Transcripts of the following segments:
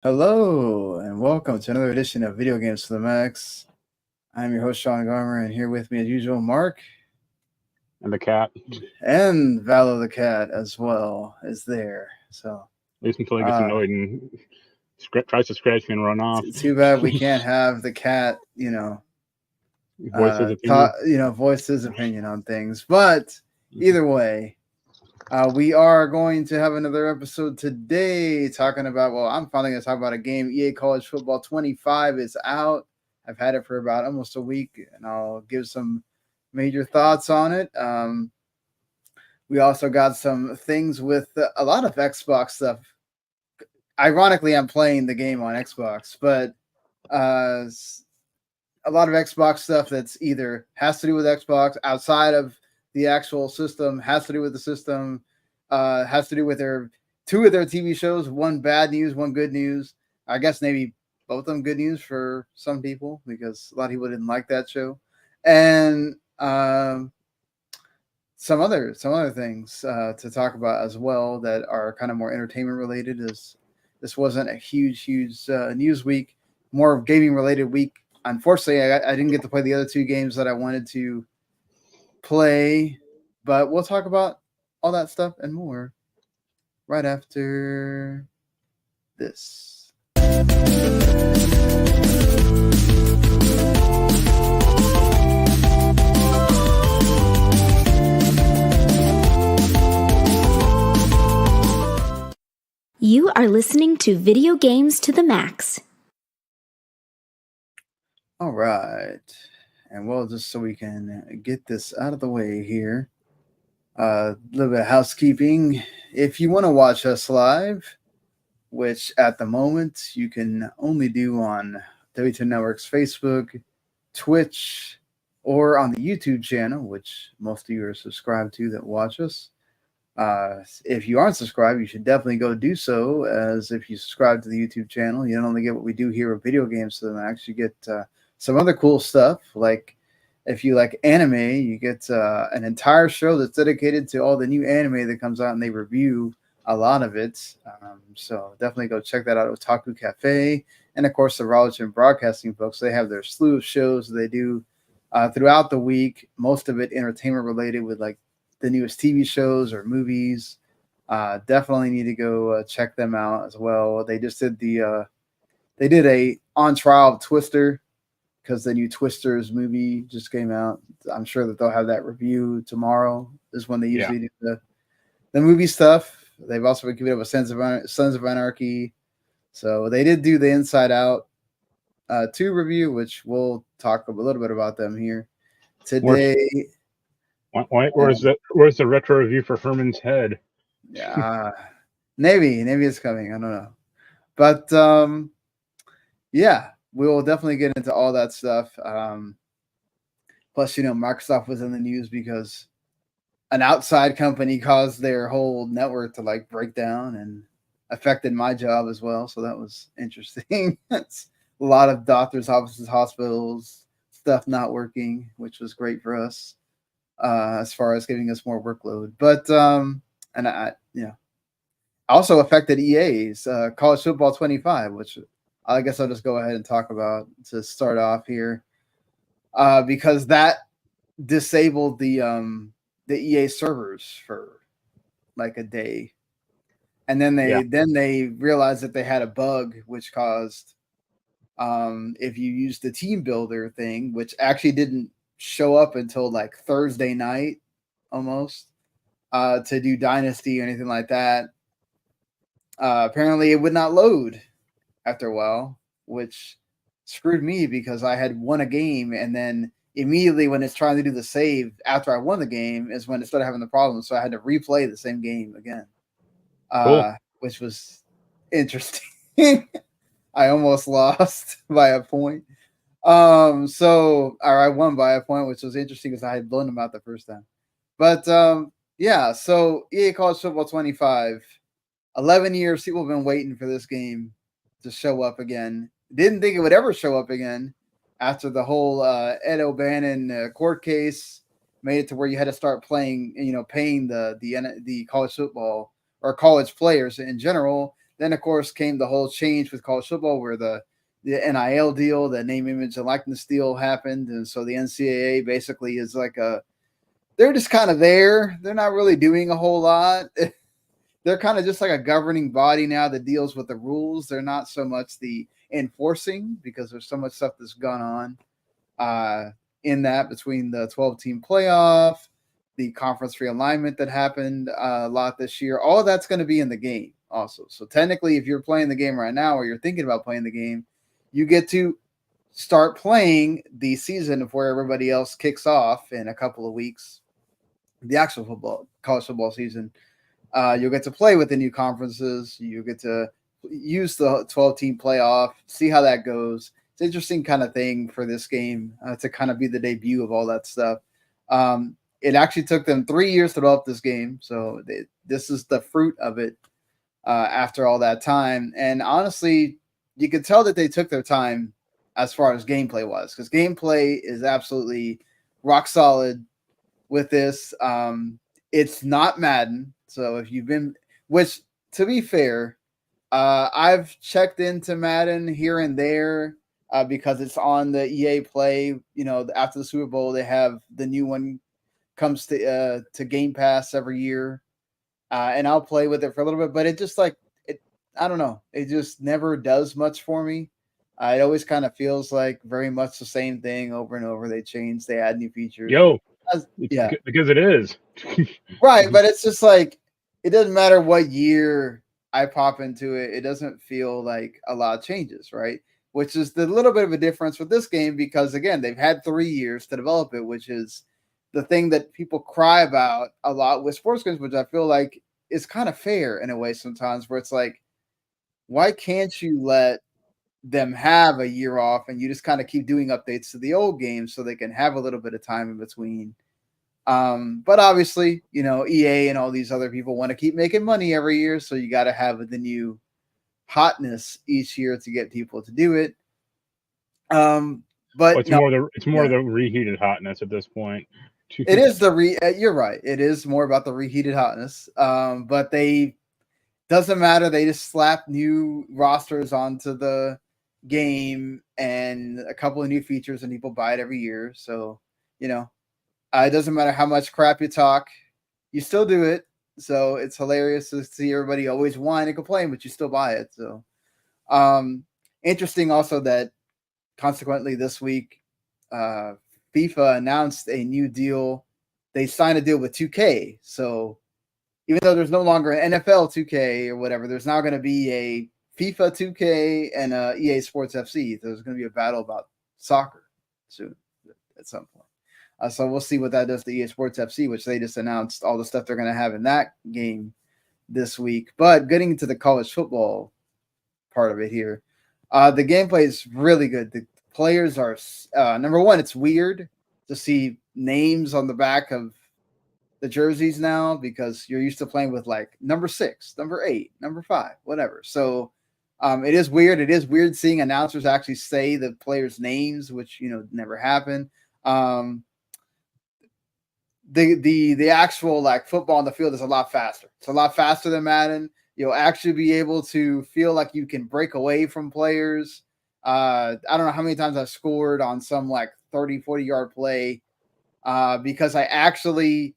Hello and welcome to another edition of Video Games to the Max. I'm your host Sean Garmer, and here with me as usual, Mark And the cat. and Valo the cat as well is there. So, At least until he gets uh, annoyed and tries to scratch me and run off. too bad we can't have the cat, Voice his opinion. voice his opinion on things. But either way, we are going to have another episode today talking about. Well, I'm finally going to talk about a game. EA College Football 25 is out. I've had it for about almost a week, and I'll give some major thoughts on it. We also got some things with a lot of Xbox stuff. Ironically, I'm playing the game on Xbox, but a lot of Xbox stuff that's either has to do with Xbox outside of the actual system, has to do with the system, has to do with two of their TV shows, one bad news, one good news. I guess maybe both of them good news for some people because a lot of people didn't like that show, and some other things to talk about as well that are kind of more entertainment related. As this wasn't a huge news week, more gaming related week. Unfortunately, I didn't get to play the other two games that I wanted to play, but we'll talk about all that stuff and more right after this. You are listening to Video Games to the Max. All right. And well, just so we can get this out of the way here, a little bit of housekeeping. If you want to watch us live, which at the moment you can only do on W2 Network's Facebook, Twitch, or on the YouTube channel, which most of you are subscribed to that watch us. If you aren't subscribed, you should definitely go do so, as if you subscribe to the YouTube channel, you don't only get what we do here with Video Games to the Max, you get some other cool stuff. Like if you like anime, you get an entire show that's dedicated to all the new anime that comes out, and they review a lot of it. So definitely go check that out at Otaku Cafe. And of course, the Rollichin Broadcasting folks, they have their slew of shows they do throughout the week, most of it entertainment related with like the newest TV shows or movies. Definitely need to go check them out as well. They just did they did a on trial of Twister because the new Twisters movie just came out. I'm sure that they'll have that review tomorrow. Is when they usually do the movie stuff. They've also been giving up a Sons of Anarchy. So they did do the Inside Out 2 review, which we'll talk a little bit about them here today. Where's the retro review for Herman's Head? Yeah, maybe it's coming. I don't know, but yeah, we will definitely get into all that stuff. Plus, Microsoft was in the news because an outside company caused their whole network to like break down and affected my job as well. So that was interesting. That's a lot of doctors' offices, hospitals, stuff not working, which was great for us as far as giving us more workload. But and I also affected EA's College Football 25, which I guess I'll just go ahead and talk about to start off here, because that disabled the EA servers for like a day, and then they realized that they had a bug which caused if you use the team builder thing, which actually didn't show up until like Thursday night almost, to do Dynasty or anything like that. Apparently it would not load after a while, which screwed me because I had won a game, and then immediately when it's trying to do the save after I won the game is when it started having the problem. So I had to replay the same game again, Cool. which was interesting. I almost lost by a point. Or I won by a point, which was interesting because I had blown them out the first time. But yeah, so EA College Football 25, 11 years people have been waiting for this game to show up again. Didn't think it would ever show up again after the whole Ed O'Bannon court case made it to where you had to start playing, paying the college football or college players in general. Then, of course, came the whole change with college football where the NIL deal, the name, image, and likeness deal happened. And so the NCAA basically is like they're just kind of there. They're not really doing a whole lot. They're kind of just like a governing body now that deals with the rules. They're not so much the enforcing because there's so much stuff that's gone on in that between the 12-team playoff, the conference realignment that happened a lot this year. All of that's going to be in the game also. So technically, if you're playing the game right now or you're thinking about playing the game, you get to start playing the season of where everybody else kicks off in a couple of weeks. The actual college football season. You'll get to play with the new conferences. You get to use the 12-team playoff, see how that goes. It's an interesting kind of thing for this game to kind of be the debut of all that stuff. It actually took them 3 years to develop this game, so this is the fruit of it after all that time. And honestly, you could tell that they took their time as far as gameplay was, because gameplay is absolutely rock solid with this. It's not Madden, so if you've been, which to be fair, I've checked into Madden here and there because it's on the EA Play. You know, after the Super Bowl, they have the new one comes to Game Pass every year, and I'll play with it for a little bit. But it just I don't know, it just never does much for me. It always kind of feels like very much the same thing over and over. They change, they add new features. Yeah, because it is. Right, but it's just like it doesn't matter what year I pop into it, it doesn't feel like a lot changes, right? Which is the little bit of a difference with this game because again, they've had 3 years to develop it, which is the thing that people cry about a lot with sports games, which I feel like is kind of fair in a way sometimes, where it's like, why can't you let them have a year off and you just kind of keep doing updates to the old games so they can have a little bit of time in between? But obviously, you know, EA and all these other people want to keep making money every year, so you got to have the new hotness each year to get people to do it. But it's more the reheated hotness at this point. It is you're right. It is more about the reheated hotness. But doesn't matter. They just slap new rosters onto the game and a couple of new features, and people buy it every year. So, you know, it doesn't matter how much crap you talk, you still do it. So it's hilarious to see everybody always whine and complain, but you still buy it. So, interesting also that consequently this week, FIFA announced a new deal. They signed a deal with 2K. So even though there's no longer an NFL 2K or whatever, there's now going to be a FIFA 2K and a EA Sports FC. There's going to be a battle about soccer soon at some point. So we'll see what that does to EA Sports FC, which they just announced all the stuff they're going to have in that game this week. But getting into the college football part of it here, the gameplay is really good. The players are, number one, it's weird to see names on the back of the jerseys now because you're used to playing with like number 6, number 8, number 5, whatever. So it is weird. It is weird seeing announcers actually say the players' names, which, you know, never happen. The actual like football on the field is a lot faster. It's a lot faster than Madden. You'll actually be able to feel like you can break away from players. I don't know how many times I've scored on some like 30, 40-yard play because I actually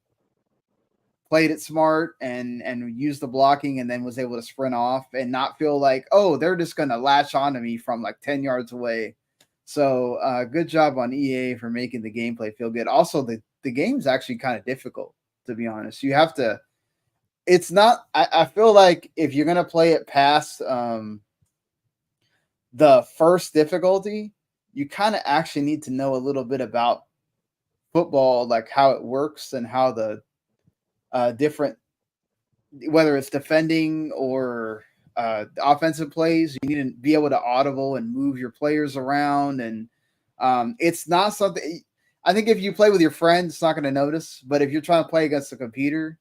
played it smart and used the blocking and then was able to sprint off and not feel like, oh, they're just going to latch onto me from like 10 yards away. So good job on EA for making the gameplay feel good. Also, the game's actually kind of difficult, to be honest. You have to – it's not – I feel like if you're going to play it past the first difficulty, you kind of actually need to know a little bit about football, like how it works and how the different – whether it's defending or offensive plays, you need to be able to audible and move your players around. And it's not something – I think if you play with your friends, it's not going to notice. But if you're trying to play against a computer,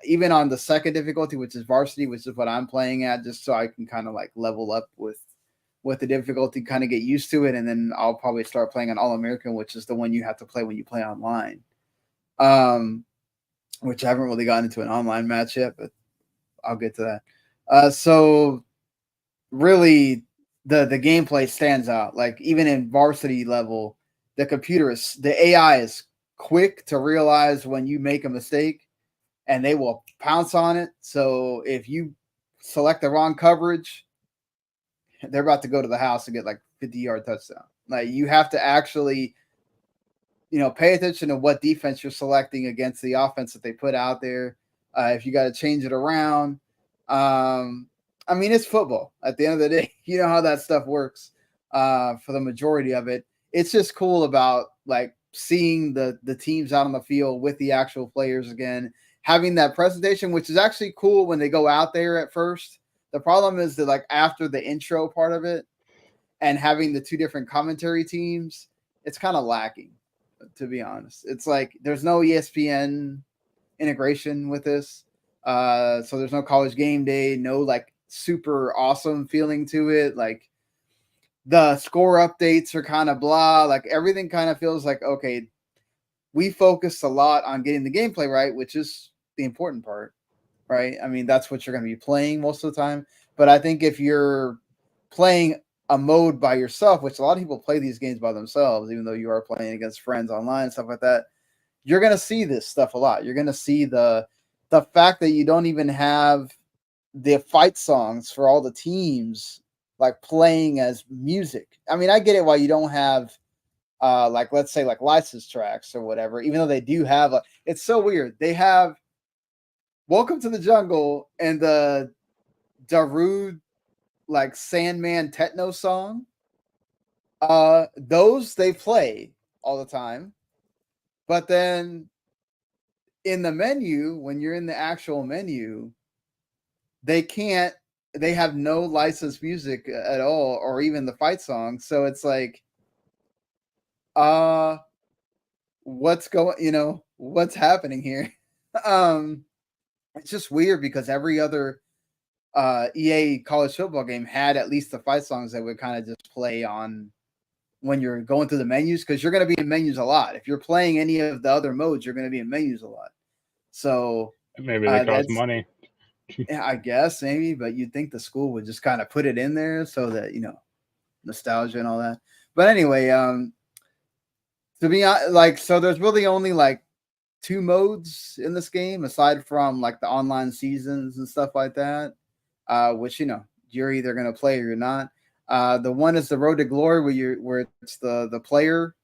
even on the second difficulty, which is varsity, which is what I'm playing at, just so I can kind of like level up with the difficulty, kind of get used to it. And then I'll probably start playing an All-American, which is the one you have to play when you play online. Which I haven't really gotten into an online match yet, but I'll get to So really the gameplay stands out. Like even in varsity level, the AI is quick to realize when you make a mistake and they will pounce on it. So if you select the wrong coverage, they're about to go to the house and get like 50-yard touchdown. Like you have to actually, pay attention to what defense you're selecting against the offense that they put out there. If you got to change it around, I mean, it's football. At the end of the day, you know how that stuff works. For the majority of it, it's just cool about like seeing the teams out on the field with the actual players again, having that presentation, which is actually cool when they go out there at first. The problem is that like after the intro part of it and having the two different commentary teams, it's kind of lacking, to be honest. It's like there's no ESPN integration with this. So there's no college game day, no like super awesome feeling to it. Like the score updates are kind of blah. Like everything kind of feels like, okay, we focused a lot on getting the gameplay right, which is the important part, right? I mean, that's what you're going to be playing most of the time. But I think if you're playing a mode by yourself, which a lot of people play these games by themselves, even though you are playing against friends online and stuff like that, you're going to see this stuff a lot. You're going to see the fact that you don't even have the fight songs for all the teams like playing as music. I mean, I get it why you don't have like let's say like license tracks or whatever, even though they do have it's so weird. They have Welcome to the Jungle and the Darude like Sandman techno song. Those they play all the time. But then in the menu, when you're in the actual menu, they can't they have no licensed music at all or even the fight song. So it's like uh what's happening here? um it's just weird because every other EA college football game had at least the fight songs that would kind of just play on when you're going through the menus, because you're going to be in menus a lot. If you're playing any of the other modes, you're going to be in menus a lot. So Maybe they cost that's, money. I guess maybe, but you'd think the school would just kind of put it in there so that, nostalgia and all that. But anyway, to be like, so there's really only like 2 modes in this game aside from like the online seasons and stuff like that, which you're either going to play or you're not. The one is the Road to Glory, where it's the player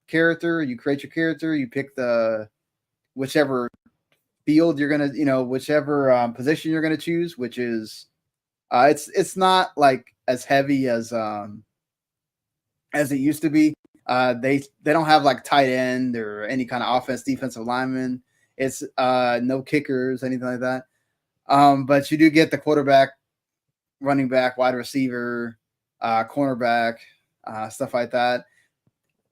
character. You create your character, you pick the whichever field you're gonna, whichever position you're gonna choose, which is it's not like as heavy as it used to be. They don't have like tight end or any kind of offense defensive lineman. It's no kickers, anything like that. But you do get the quarterback, running back, wide receiver, cornerback, stuff like that.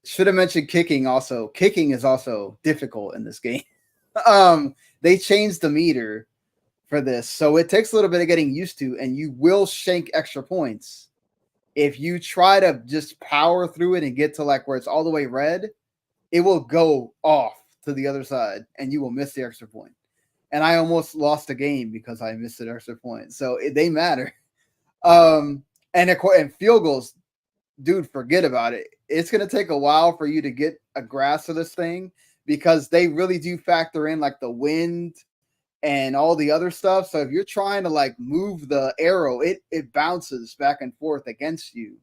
Should have mentioned kicking also. Kicking is also difficult in this game. They changed the meter for this, so it takes a little bit of getting used to, and you will shank extra points. If you try to just power through it and get to like where it's all the way red, it will go off to the other side and you will miss the extra point. And I almost lost the game because I missed an extra point. So they matter. And field goals, dude, forget about it. It's going to take a while for you to get a grasp of this thing because they really do factor in like the wind and all the other stuff. So if you're trying to like move the arrow, it bounces back and forth against you.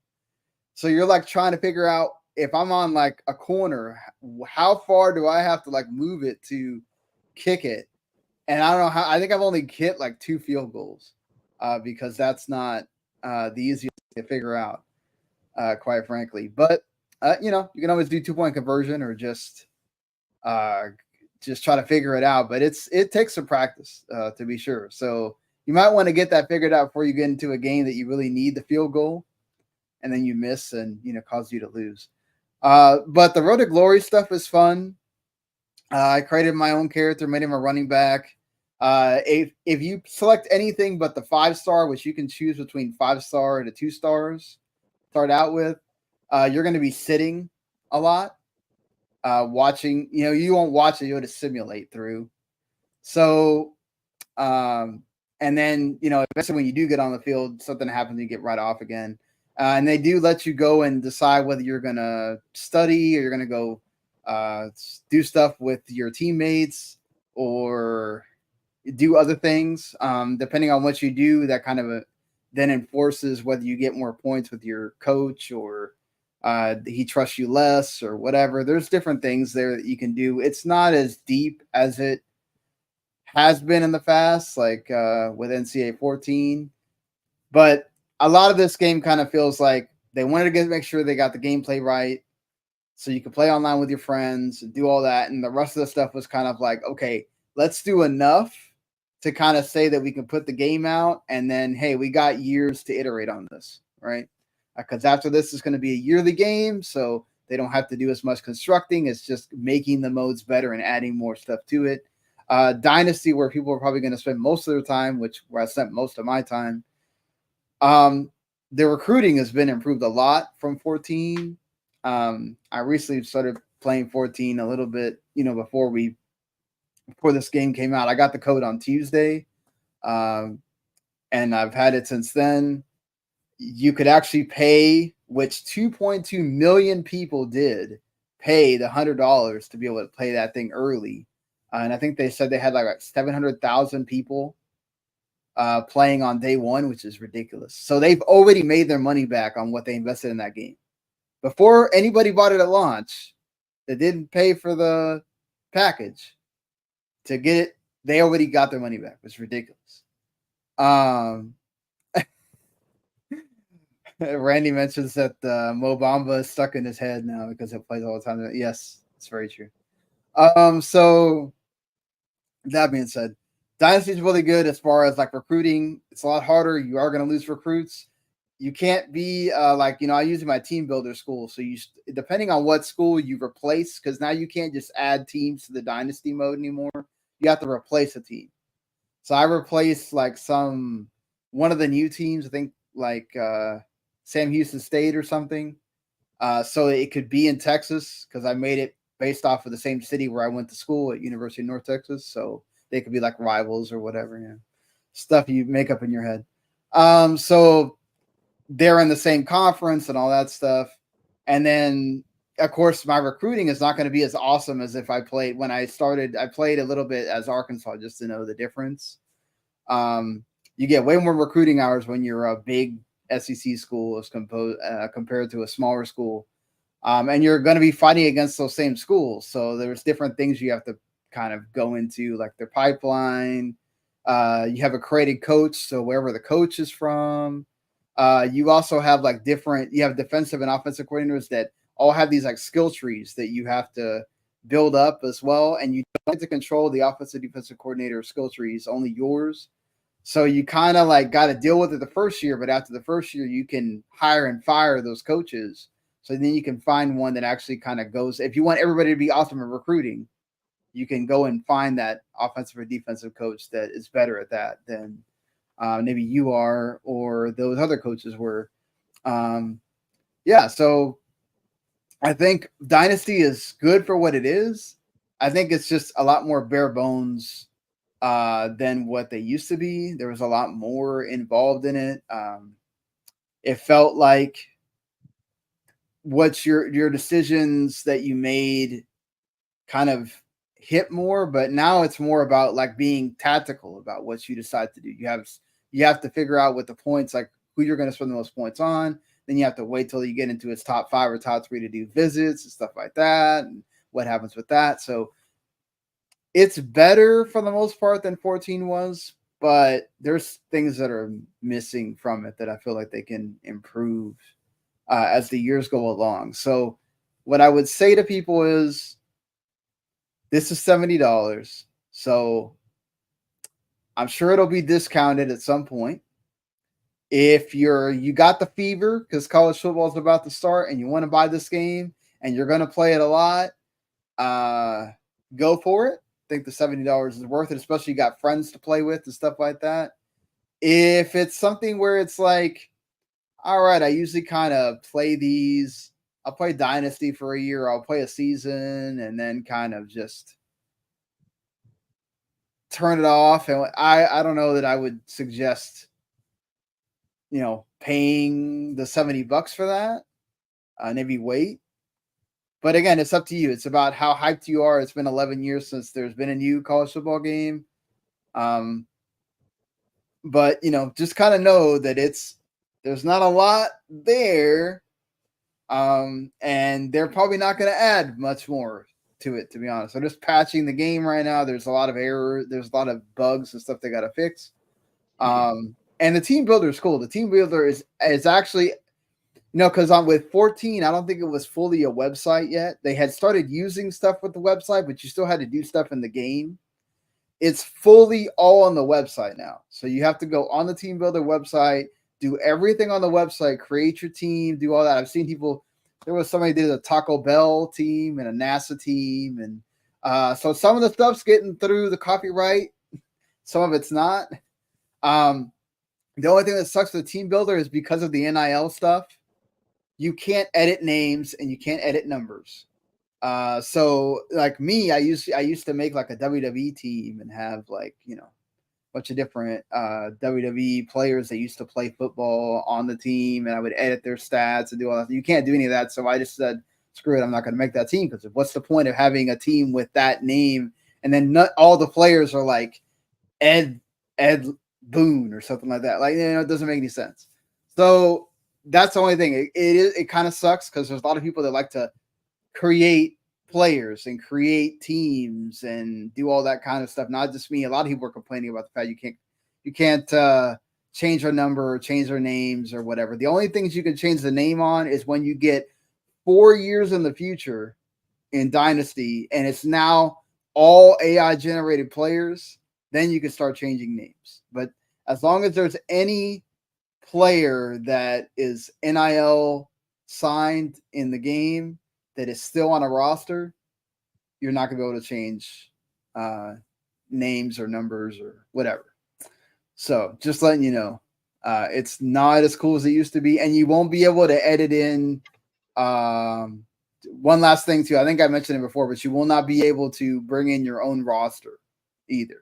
So you're like trying to figure out, if I'm on like a corner, how far do I have to like move it to kick it? And I don't know how. I think I've only hit like 2 field goals because that's not the easiest to figure out, quite frankly. But you can always do 2-point conversion or just try to figure it out. But it takes some practice to be sure. So you might want to get that figured out before you get into a game that you really need the field goal, and then you miss and cause you to lose. But the Road to Glory stuff is fun. I created my own character, made him a running back. If you select anything but the 5-star, which you can choose between 5-star and 2 stars, start out with, you're going to be sitting a lot, watching. You won't watch it; you'll just simulate through. So, And then, eventually when you do get on the field, something happens, you get right off again. And they do let you go and decide whether you're going to study or you're going to go do stuff with your teammates or do other things. Depending on what you do, that kind of then enforces whether you get more points with your coach or he trusts you less or whatever. There's different things there that you can do. It's not as deep as it has been in the past, like with NCAA 14. But a lot of this game kind of feels like they wanted to make sure they got the gameplay right so you could play online with your friends and do all that. And the rest of the stuff was kind of like, okay, let's do enough to kind of say that we can put the game out. And then, hey, we got years to iterate on this, right? Because after this is going to be a yearly game. So they don't have to do as much constructing. It's just making the modes better and adding more stuff to it. Dynasty, where people are probably going to spend most of their time, where I spent most of my time. The recruiting has been improved a lot from 14. I recently started playing 14 a little bit, before this game came out. I got the code on Tuesday, and I've had it since then. You could actually pay, which 2.2 million people did pay the $100 to be able to play that thing early. And I think they said they had like 700,000 people playing on day one, which is ridiculous. So they've already made their money back on what they invested in that game. Before anybody bought it at launch, they didn't pay for the package to get it. They already got their money back. It's ridiculous. Randy mentions that Mo Bamba is stuck in his head now because it plays all the time. Yes, it's very true. So that being said, Dynasty is really good as far as like recruiting. It's a lot harder. You are going to lose recruits. You can't be I use my team builder school. So depending on what school you replace, because now you can't just add teams to the Dynasty mode anymore. You have to replace a team. So I replaced one of the new teams, I think Sam Houston State or something. So it could be in Texas because I made it based off of the same city where I went to school at University of North Texas. So they could be like rivals or whatever, stuff you make up in your head. So they're in the same conference and all that stuff. And then, of course, my recruiting is not going to be as awesome as if I played when I started. I played a little bit as Arkansas just to know the difference. You get way more recruiting hours when you're a big SEC school as compared to a smaller school. And you're going to be fighting against those same schools. So there's different things you have to kind of go into, like their pipeline. You have a created coach, so wherever the coach is from. You also have you have defensive and offensive coordinators that all have these skill trees that you have to build up as well. And you don't get to control the offensive defensive coordinator skill trees, only yours. So you kind of got to deal with it the first year, but after the first year, you can hire and fire those coaches. So then you can find one that actually kind of goes. If you want everybody to be awesome at recruiting, you can go and find that offensive or defensive coach that is better at that than maybe you are or those other coaches were. So I think Dynasty is good for what it is. I think it's just a lot more bare bones than what they used to be. There was a lot more involved in it. It felt like what's your decisions that you made kind of hit more, but now it's more about being tactical about what you decide to do. You have to figure out what the points, who you're going to spend the most points on. Then you have to wait till you get into its top 5 or top 3 to do visits and stuff like that, and what happens with that. So it's better for the most part than 14 was, but there's things that are missing from it that I feel like they can improve as the years go along. So what I would say to people is, this is $70. So I'm sure it'll be discounted at some point. If you got the fever because college football is about to start and you want to buy this game and you're going to play it a lot, go for it. I think the $70 is worth it, especially you got friends to play with and stuff like that. If it's something where it's all right, I usually kind of play these. I'll play Dynasty for a year. I'll play a season and then kind of just turn it off. And I don't know that I would suggest, paying the $70 for that. Maybe wait. But again, it's up to you. It's about how hyped you are. It's been 11 years since there's been a new college football game. But just kind of know that there's not a lot there. And they're probably not going to add much more to it, to be honest. They're just patching the game right now. There's a lot of error. There's a lot of bugs and stuff they got to fix. And the team builder is cool. The team builder is actually, because with 14, I don't think it was fully a website yet. They had started using stuff with the website, but you still had to do stuff in the game. It's fully all on the website now. So you have to go on the team builder website, do everything on the website, create your team, do all that. I've seen people, there was somebody did a Taco Bell team and a NASA team. And so some of the stuff's getting through the copyright. Some of it's not. The only thing that sucks for the team builder is because of the NIL stuff, you can't edit names and you can't edit numbers. So like me, I used to make like a WWE team and have like, a bunch of different WWE players that used to play football on the team, and I would edit their stats and do all that. You can't do any of that. So I just said, screw it, I'm not going to make that team, because what's the point of having a team with that name and then not all the players are like Ed Boone or something like that. Like, it doesn't make any sense. So that's the only thing. It kind of sucks because there's a lot of people that like to create players and create teams and do all that kind of stuff. Not just me. A lot of people are complaining about the fact you can't change their number or change their names or whatever. The only things you can change the name on is when you get 4 years in the future in Dynasty and it's now all AI generated players, then you can start changing names. But as long as there's any player that is NIL signed in the game that is still on a roster, you're not going to be able to change names or numbers or whatever. So just letting you know, it's not as cool as it used to be, and you won't be able to edit in. One last thing too, I think I mentioned it before, but you will not be able to bring in your own roster either.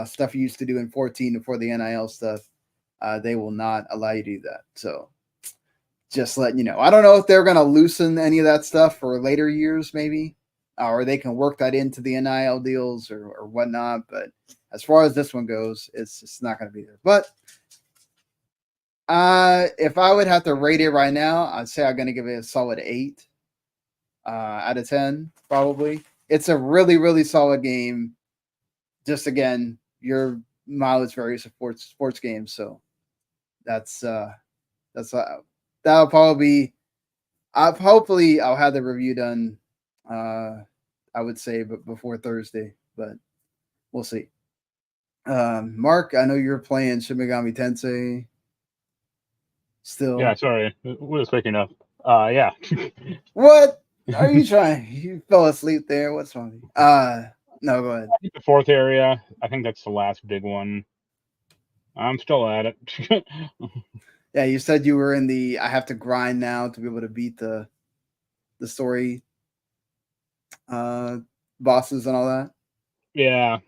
Stuff you used to do in 14 before the NIL stuff, they will not allow you to do that. So just letting you know. I don't know if they're going to loosen any of that stuff for later years, maybe, or they can work that into the NIL deals or whatnot. But as far as this one goes, it's just not going to be there. But if I would have to rate it right now, I'd say I'm going to give it a solid 8 out of 10, probably. It's a really, really solid game. Just again, your mileage varies for sports games, so that'll probably be. Hopefully, I'll have the review done. I would say, but before Thursday, but we'll see. Mark, I know you're playing Shin Megami Tensei. Still, Yeah, sorry, we was picking up. Yeah. What are you trying? You fell asleep there. What's wrong? No, go ahead. The fourth area, I think that's the last big one. I'm still at it. Yeah, you said you were in the. I have to grind now to be able to beat the story bosses and all that. Yeah,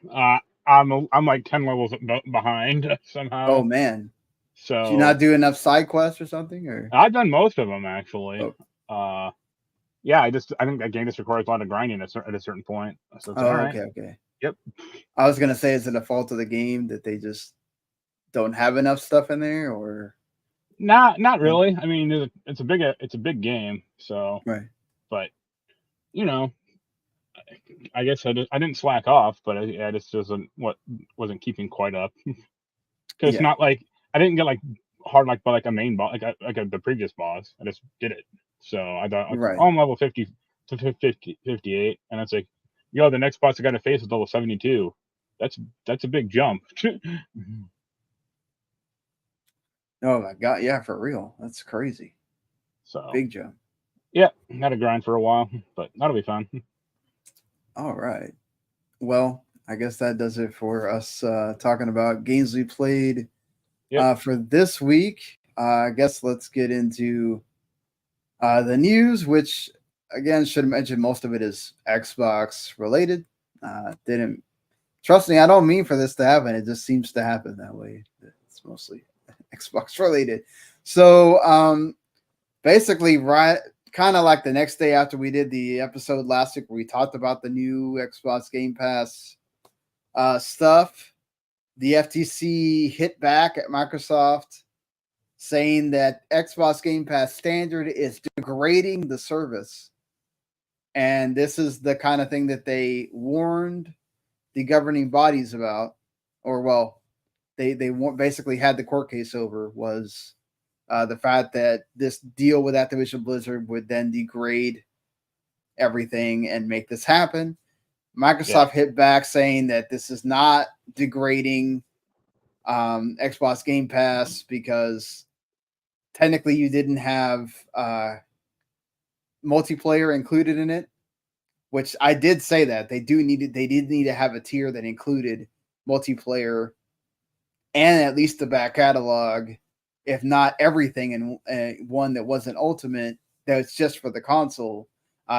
I'm like 10 levels behind somehow. Oh man! So did you not do enough side quests or something? Or I've done most of them actually. Oh. Yeah, I think that game just requires a lot of grinding at a certain point. So it's all right. Okay. Yep. I was gonna say, is it a fault of the game that they just don't have enough stuff in there, or not really. I mean, it's a big game, so right. But I guess I didn't slack off, but I just wasn't keeping quite up because it's not like I didn't get like hard like by like a main boss the previous boss. I just did it. So I thought, like, I'm level 50 to 58, and it's like, yo, the next boss I got to face is level 72. That's a big jump. Oh my god, yeah, for real. That's crazy. So big jump. Yeah, had to grind for a while, but that'll be fun. All right. Well, I guess that does it for us talking about games we played for this week. I guess let's get into the news, which again should mention most of it is Xbox related. Didn't trust me, I don't mean for this to happen. It just seems to happen that way. It's mostly Xbox related. So basically, right, kind of like the next day after we did the episode last week where we talked about the new Xbox Game Pass stuff, the FTC hit back at Microsoft saying that Xbox Game Pass standard is degrading the service. And this is the kind of thing that they warned the governing bodies about, or well, they basically had the court case over, was the fact that this deal with Activision Blizzard would then degrade everything and make this happen. Microsoft hit back saying that this is not degrading Xbox Game Pass because technically you didn't have multiplayer included in it, which I did say that they did need to have a tier that included multiplayer and at least the back catalog, if not everything in one that wasn't Ultimate, that's just for the console.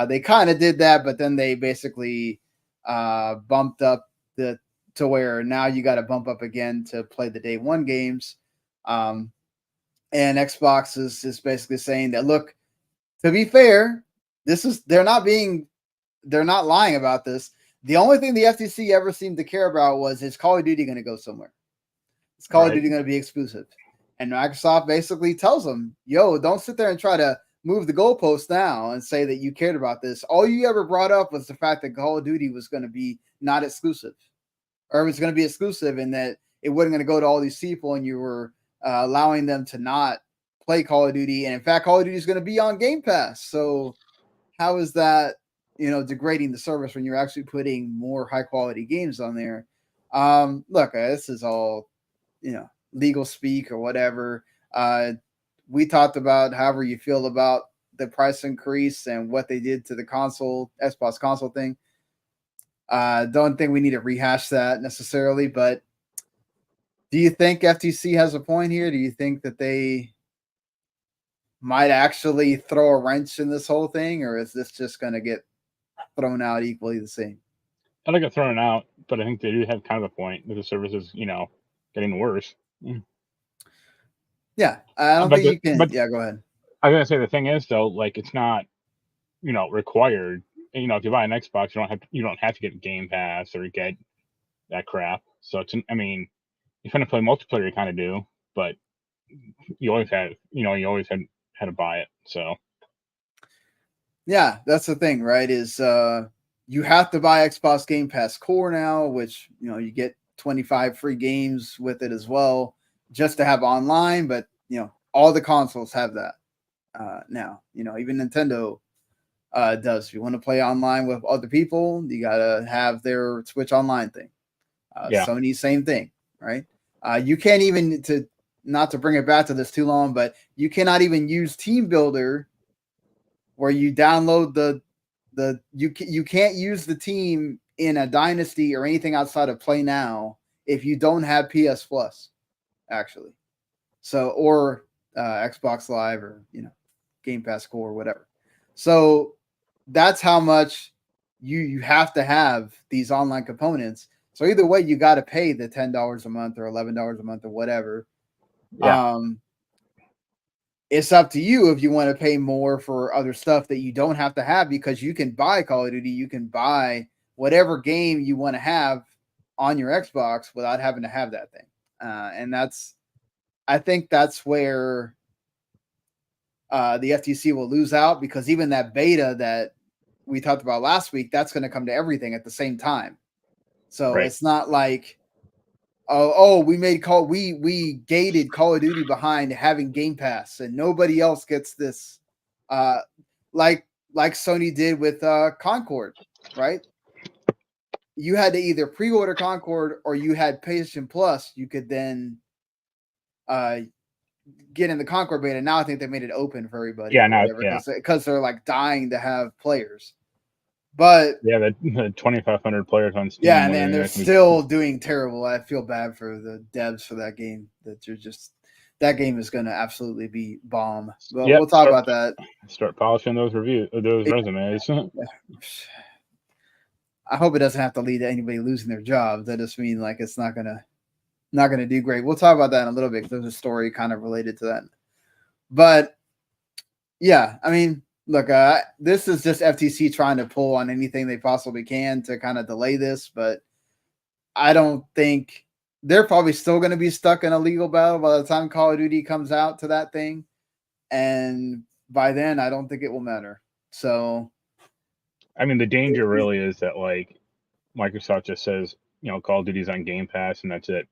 They kind of did that, but then they basically bumped up to where now you got to bump up again to play the day one games. And Xbox is basically saying that, look, to be fair, they're not lying about this. The only thing the FTC ever seemed to care about was, is Call of Duty going to go somewhere? Is Call of Duty going to be exclusive? And Microsoft basically tells them, yo, don't sit there and try to move the goalpost now and say that you cared about this. All you ever brought up was the fact that Call of Duty was going to be not exclusive, or it was going to be exclusive and that it wasn't going to go to all these people, and you were allowing them to not play Call of Duty. And in fact, Call of Duty is going to be on Game Pass. So how is that, degrading the service when you're actually putting more high quality games on there? Look, this is all, legal speak or whatever. We talked about however you feel about the price increase and what they did to the Xbox console thing. Don't think we need to rehash that necessarily, but do you think FTC has a point here? Do you think that they might actually throw a wrench in this whole thing, or is this just going to get thrown out equally the same? I think it's thrown out, but I think they do have kind of a point that the service is, getting worse. Yeah, I don't think you can. But yeah, go ahead. I was gonna say the thing is though, like it's not, required. If you buy an Xbox, you don't have to get Game Pass or get that crap. So it's, if you're gonna play multiplayer, you kind of do, but you always had to buy it. So yeah, that's the thing, right? Is you have to buy Xbox Game Pass Core now, which you get 25 free games with it as well, just to have online. But all the consoles have that now. Even Nintendo does. If you want to play online with other people, you gotta have their Switch Online thing. Sony, same thing, right? You can't even, not to bring it back to this too long, but you cannot even use Team Builder where you download you can't use the team in a Dynasty or anything outside of Play Now if you don't have PS Plus, actually. So, or Xbox Live or Game Pass Core or whatever. So that's how much you have to have these online components. So either way, you got to pay the $10 a month or $11 a month or whatever. Yeah. It's up to you if you want to pay more for other stuff that you don't have to have, because you can buy Call of Duty, you can buy whatever game you want to have on your Xbox without having to have that thing. And I think that's where the FTC will lose out, because even that beta that we talked about last week, that's going to come to everything at the same time. So It's not like, we gated Call of Duty behind having Game Pass and nobody else gets this, like Sony did with Concord, right? You had to either pre-order Concord or you had PlayStation Plus. You could then get in the Concord beta. Now I think they made it open for everybody. Yeah, because they're like dying to have players. But yeah, the 2,500 players on Steam. Yeah, and they're still doing terrible. I feel bad for the devs for that game. That game is going to absolutely be bomb. But we'll talk about that. Start polishing those resumes. I hope it doesn't have to lead to anybody losing their jobs. That just means like it's not gonna do great. We'll talk about that in a little bit. There's a story kind of related to that. But yeah, I mean, look, this is just FTC trying to pull on anything they possibly can to kind of delay this, but I don't think they're probably still going to be stuck in a legal battle by the time Call of Duty comes out to that thing. And by then, I don't think it will matter. So, I mean, the danger really is that like Microsoft just says, Call of Duty's on Game Pass and that's it.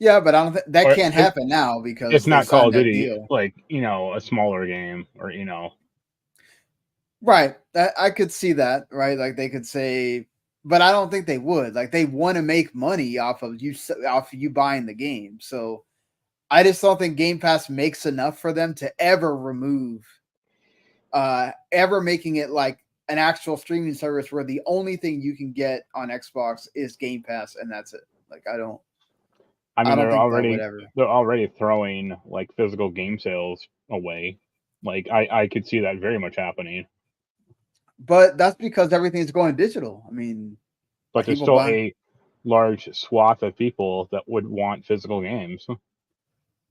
Yeah, but I don't think that can't happen now because it's not Call of Duty, deal. like, a smaller game or, Right. I could see that, right? Like they could say, but I don't think they would. Like they want to make money off of you buying the game. So I just don't think Game Pass makes enough for them to ever remove, ever making it like an actual streaming service where the only thing you can get on Xbox is Game Pass and that's it. Like I don't mean, think they're already throwing like physical game sales away. Like I could see that very much happening. But that's because everything's going digital. I mean, but there's still a large swath of people that would want physical games.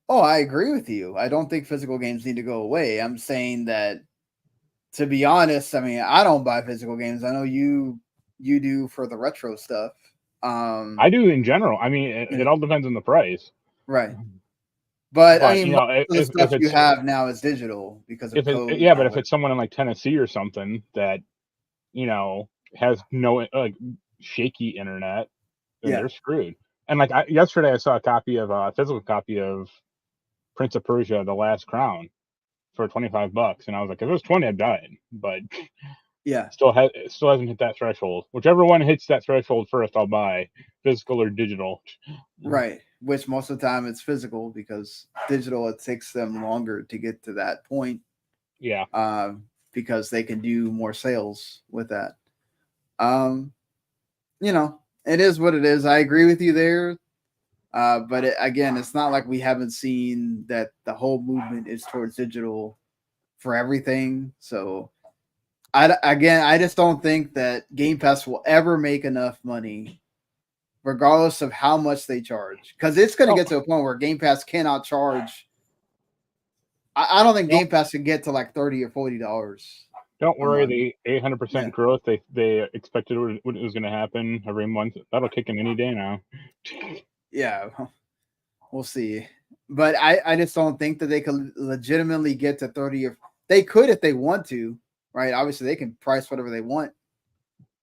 Oh, I agree with you. I don't think physical games need to go away. I'm saying that, to be honest, I mean, I don't buy physical games. I know you do for the retro stuff. I do in general. I mean, it all depends on the price. Right. But I mean, if the stuff you have now is digital because of code. But if it's someone in like Tennessee or something that, has no like shaky internet, then they're screwed. And like yesterday, I saw a physical copy of Prince of Persia: The Last Crown for $25, and I was like, if it was 20, I'd buy it. But yeah, still hasn't hit that threshold. Whichever one hits that threshold first, I'll buy, physical or digital. Right. Which most of the time it's physical because digital, it takes them longer to get to that point. Yeah. Because they can do more sales with that. It is what it is. I agree with you there. But again, it's not like we haven't seen that the whole movement is towards digital for everything. So I just don't think that Game Pass will ever make enough money regardless of how much they charge, because it's going to get to a point where Game Pass cannot charge. I don't think Game Pass can get to like $30 or $40. Don't worry, the 800% growth they expected what was going to happen every month, that'll kick in any day now. Yeah, we'll see. But I just don't think that they could legitimately get to 30. Or they could if they want to, right? Obviously, they can price whatever they want.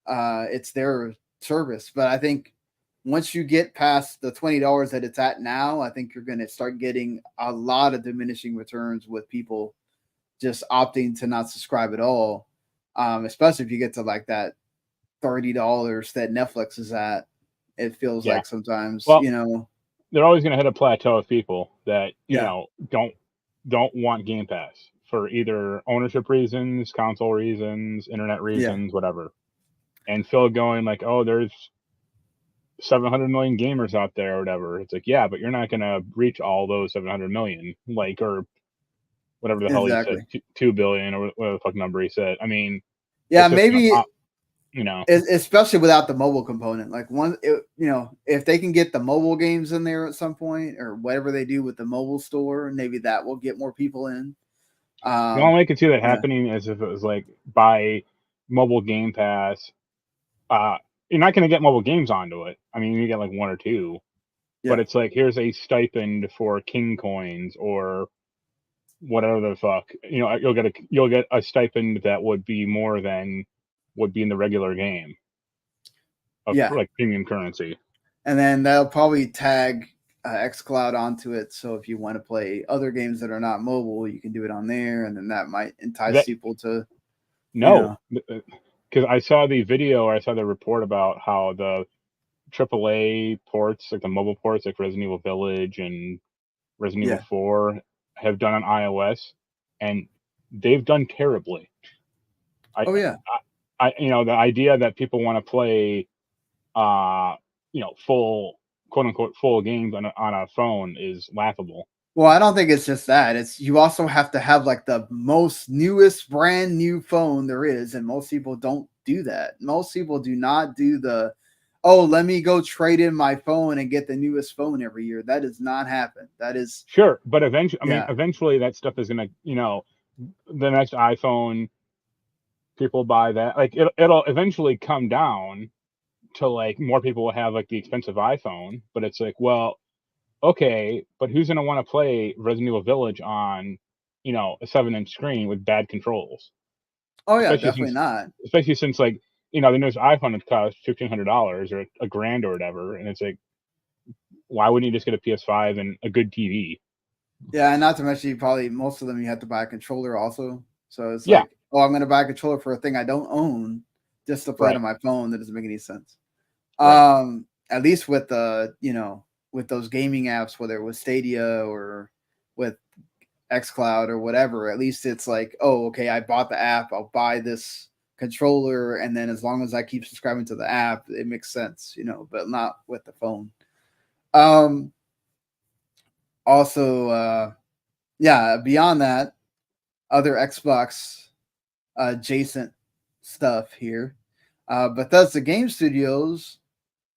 It's their service, but I think once you get past the $20 that it's at now, I think you're going to start getting a lot of diminishing returns with people just opting to not subscribe at all. Especially if you get to like that $30 that Netflix is at, it feels like sometimes, they're always going to hit a plateau of people that, don't want Game Pass for either ownership reasons, console reasons, internet reasons, whatever. And Phil going like, oh, there's 700 million gamers out there or whatever. It's like, yeah, but you're not going to reach all those 700 million, like, or whatever the hell he said, 2 billion or whatever the fuck number he said. I mean, maybe, especially without the mobile component, like if they can get the mobile games in there at some point or whatever they do with the mobile store, maybe that will get more people in. The only way I could see that happening is if it was like by mobile Game Pass, you're not going to get mobile games onto it. I mean, you get like one or two, but it's like, here's a stipend for King coins or whatever the fuck. You'll get a stipend that would be more than would be in the regular game of like premium currency. And then they'll probably tag xCloud onto it. So if you want to play other games that are not mobile, you can do it on there. And then that might entice people to. No. Because I saw the video or I saw the report about how the AAA ports, like the mobile ports, like Resident Evil Village and Resident Evil 4, have done on iOS, and they've done terribly. The idea that people want to play, full, quote unquote, full games on a phone is laughable. Well, I don't think it's just that. It's you also have to have like the most newest brand new phone there is, and most people don't do that. Most people do not do the, oh, let me go trade in my phone and get the newest phone every year. That does not happen. That is sure, but eventually that stuff is gonna, the next iPhone, people buy that. Like it'll eventually come down to like more people will have like the expensive iPhone, but it's like, well, okay, but who's gonna want to play Resident Evil Village on, a 7-inch screen with bad controls? Oh yeah, Especially definitely since, not. like, the newest iPhone would cost $1,500 or $1,000 or whatever, and it's like, why wouldn't you just get a PS5 and a good TV? Yeah, and not to mention, most of them you have to buy a controller also. So it's Yeah, like, oh, I'm going to buy a controller for a thing I don't own just to play it right, on my phone. That doesn't make any sense. right. At least with with those gaming apps, whether it was Stadia or with xCloud or whatever, at least it's like, oh, okay, I bought the app, I'll buy this controller, and then as long as I keep subscribing to the app, it makes sense, but not with the phone. Also, yeah, beyond that, other Xbox adjacent stuff here. Bethesda Game Studios,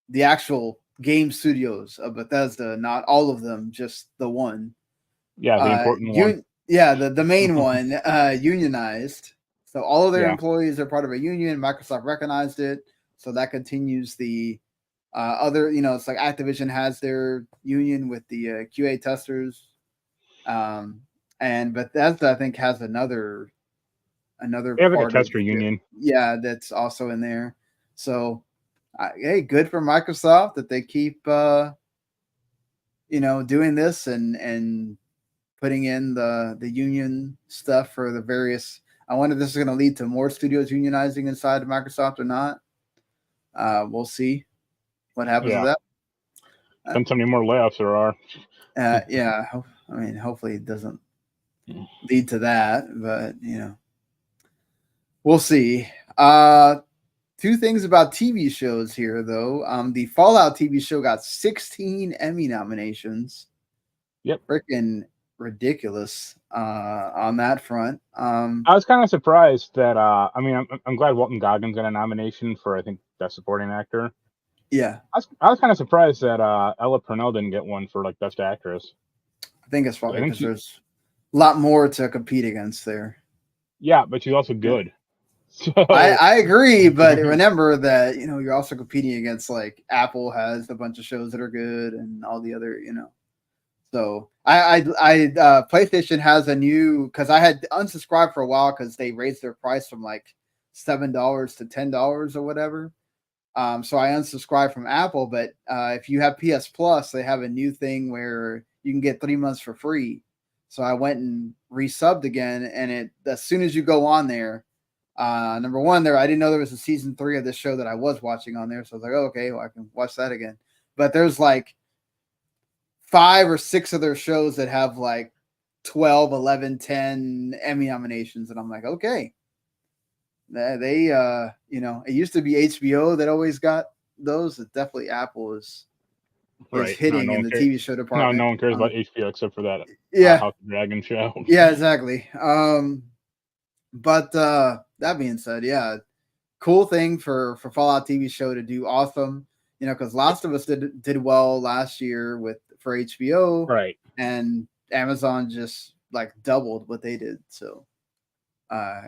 the actual game studios of Bethesda, not all of them, just the one. Yeah, the important one. The main one, unionized. So all of their Yeah, employees are part of a union. Microsoft recognized it, so that continues the other. It's like Activision has their union with the QA testers, and Bethesda I think has another they have like a part of tester union. that's also in there. So, hey, good for Microsoft that they keep doing this and putting in the union stuff for the various. I wonder if this is going to lead to more studios unionizing inside of Microsoft or not. We'll see what happens with Yeah, that. depends how many more layoffs there are. Yeah, I mean, hopefully it doesn't lead to that, but we'll see. Two things about TV shows here, though. The Fallout TV show got 16 Emmy nominations. Yep. Freaking ridiculous on that front. I was kind of surprised that. I'm glad Walton Goggins got a nomination for, I think, Best Supporting Actor. Yeah, I was kind of surprised that Ella Purnell didn't get one for like Best Actress. I think it's probably because there's a lot more to compete against there. Yeah, but she's also good. So I agree, but remember that you're also competing against, like, Apple has a bunch of shows that are good and all the other So I PlayStation has a new, because I had unsubscribed for a while because they raised their price from like $7 to $10 or whatever. So I unsubscribed from Apple, but if you have PS Plus, they have a new thing where you can get 3 months for free. So I went and resubbed again, and as soon as you go on there, number one, I didn't know there was a season 3 of this show that I was watching on there. So I was like, oh, okay, well, I can watch that again. But there's like 5 or 6 of their shows that have like 12, 11, 10 Emmy nominations. And I'm like, okay. They it used to be HBO that always got those. It's definitely Apple is right. hitting in the TV show department. No one cares about HBO except for that House of Dragon show. Yeah, exactly. But that being said, yeah, cool thing for Fallout TV show to do awesome. Because Last of Us did well last year for HBO, right? And Amazon just like doubled what they did. So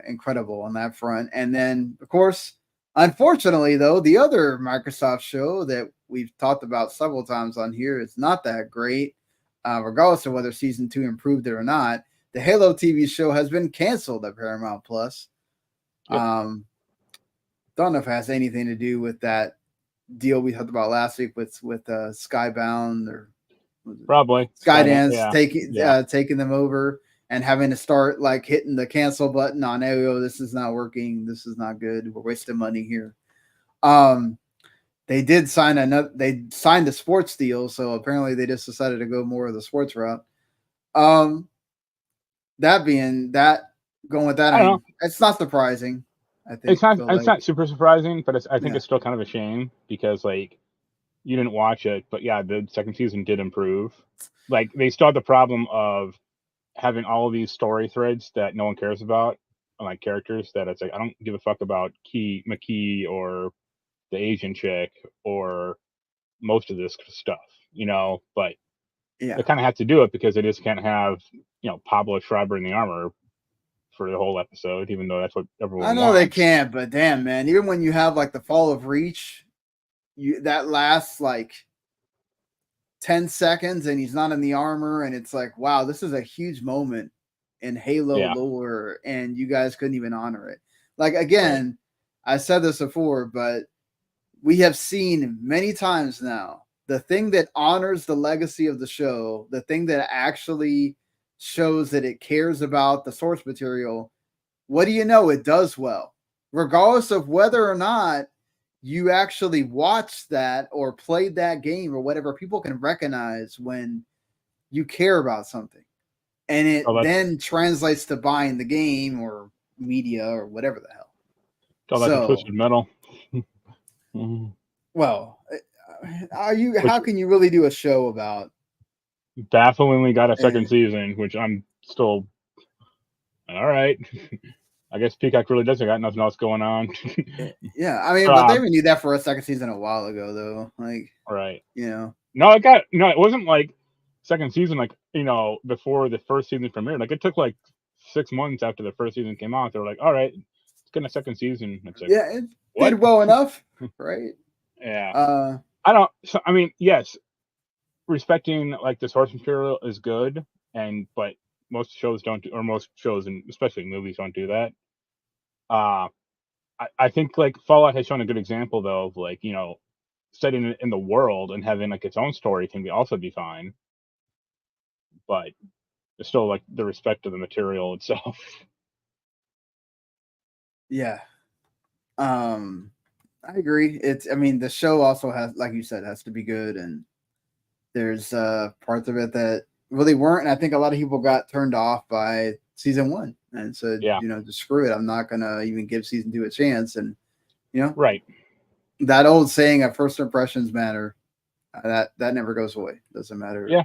incredible on that front. And then, of course, unfortunately, though, the other Microsoft show that we've talked about several times on here is not that great, regardless of whether season 2 improved it or not. The Halo TV show has been canceled at Paramount Plus. Yep. Don't know if it has anything to do with that deal we talked about last week with Skybound or probably Skydance taking them over and having to start like hitting the cancel button on, oh, this is not working, this is not good, we're wasting money here. They did sign a sports deal, so apparently they just decided to go more of the sports route. Going with that, I don't know. It's not surprising. I think it's not super surprising, but I think it's still kind of a shame because like you didn't watch it, but yeah, the second season did improve. Like they still had the problem of having all of these story threads that no one cares about, like characters that it's like I don't give a fuck about McKee or the Asian chick or most of this stuff, but Yeah. they kind of have to do it because they just can't have Pablo Schreiber in the armor for the whole episode, even though that's what everyone I know wants. they can't, but damn, man, even when you have like the fall of Reach, that lasts like 10 seconds and he's not in the armor, and it's like, wow, this is a huge moment in Halo lore, and you guys couldn't even honor it. Like, again, I said this before, but we have seen many times now the thing that honors the legacy of the show, the thing that actually shows that it cares about the source material. What do you know? It does well, regardless of whether or not you actually watched that or played that game or whatever. People can recognize when you care about something, and it then translates to buying the game or media or whatever the hell. That's a Twisted Metal. Well, how can you really do a show about? Bafflingly got a second season, which I'm still all right. I guess Peacock really doesn't got nothing else going on. Yeah, I mean, but they even knew that for a second season a while ago, though. Like, right? No, it wasn't like second season, like before the first season premiered. Like, it took like 6 months after the first season came out. They were like, all right, it's getting a second season. It's like, yeah, it did well enough, right? Yeah. I don't. So, I mean, yes, respecting like the source material is good, but most shows don't do, or most shows and especially movies don't do that. I think like Fallout has shown a good example though of like setting it in the world and having like its own story can also be fine, but it's still like the respect of the material itself. Yeah. I agree. I mean, the show also has, like you said, has to be good, and there's parts of it that really weren't. And I think a lot of people got turned off by season 1 and said, just screw it. I'm not gonna even give season 2 a chance. And right. That old saying of first impressions matter. That never goes away. Doesn't matter. Yeah.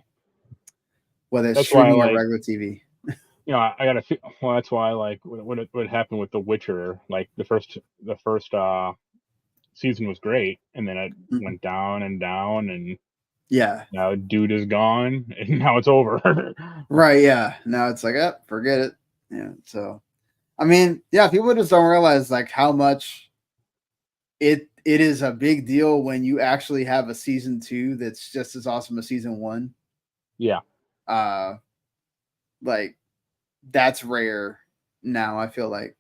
Whether it's streaming or regular TV. I got to feel. Well, that's why like what happened with The Witcher. Like the first season was great, and then it went down and down, and now dude is gone, and now it's over. Right? Yeah. Now it's like, forget it. Yeah. So, I mean, people just don't realize like how much it is a big deal when you actually have a season 2 that's just as awesome as season 1. Yeah. Like that's rare now. I feel like.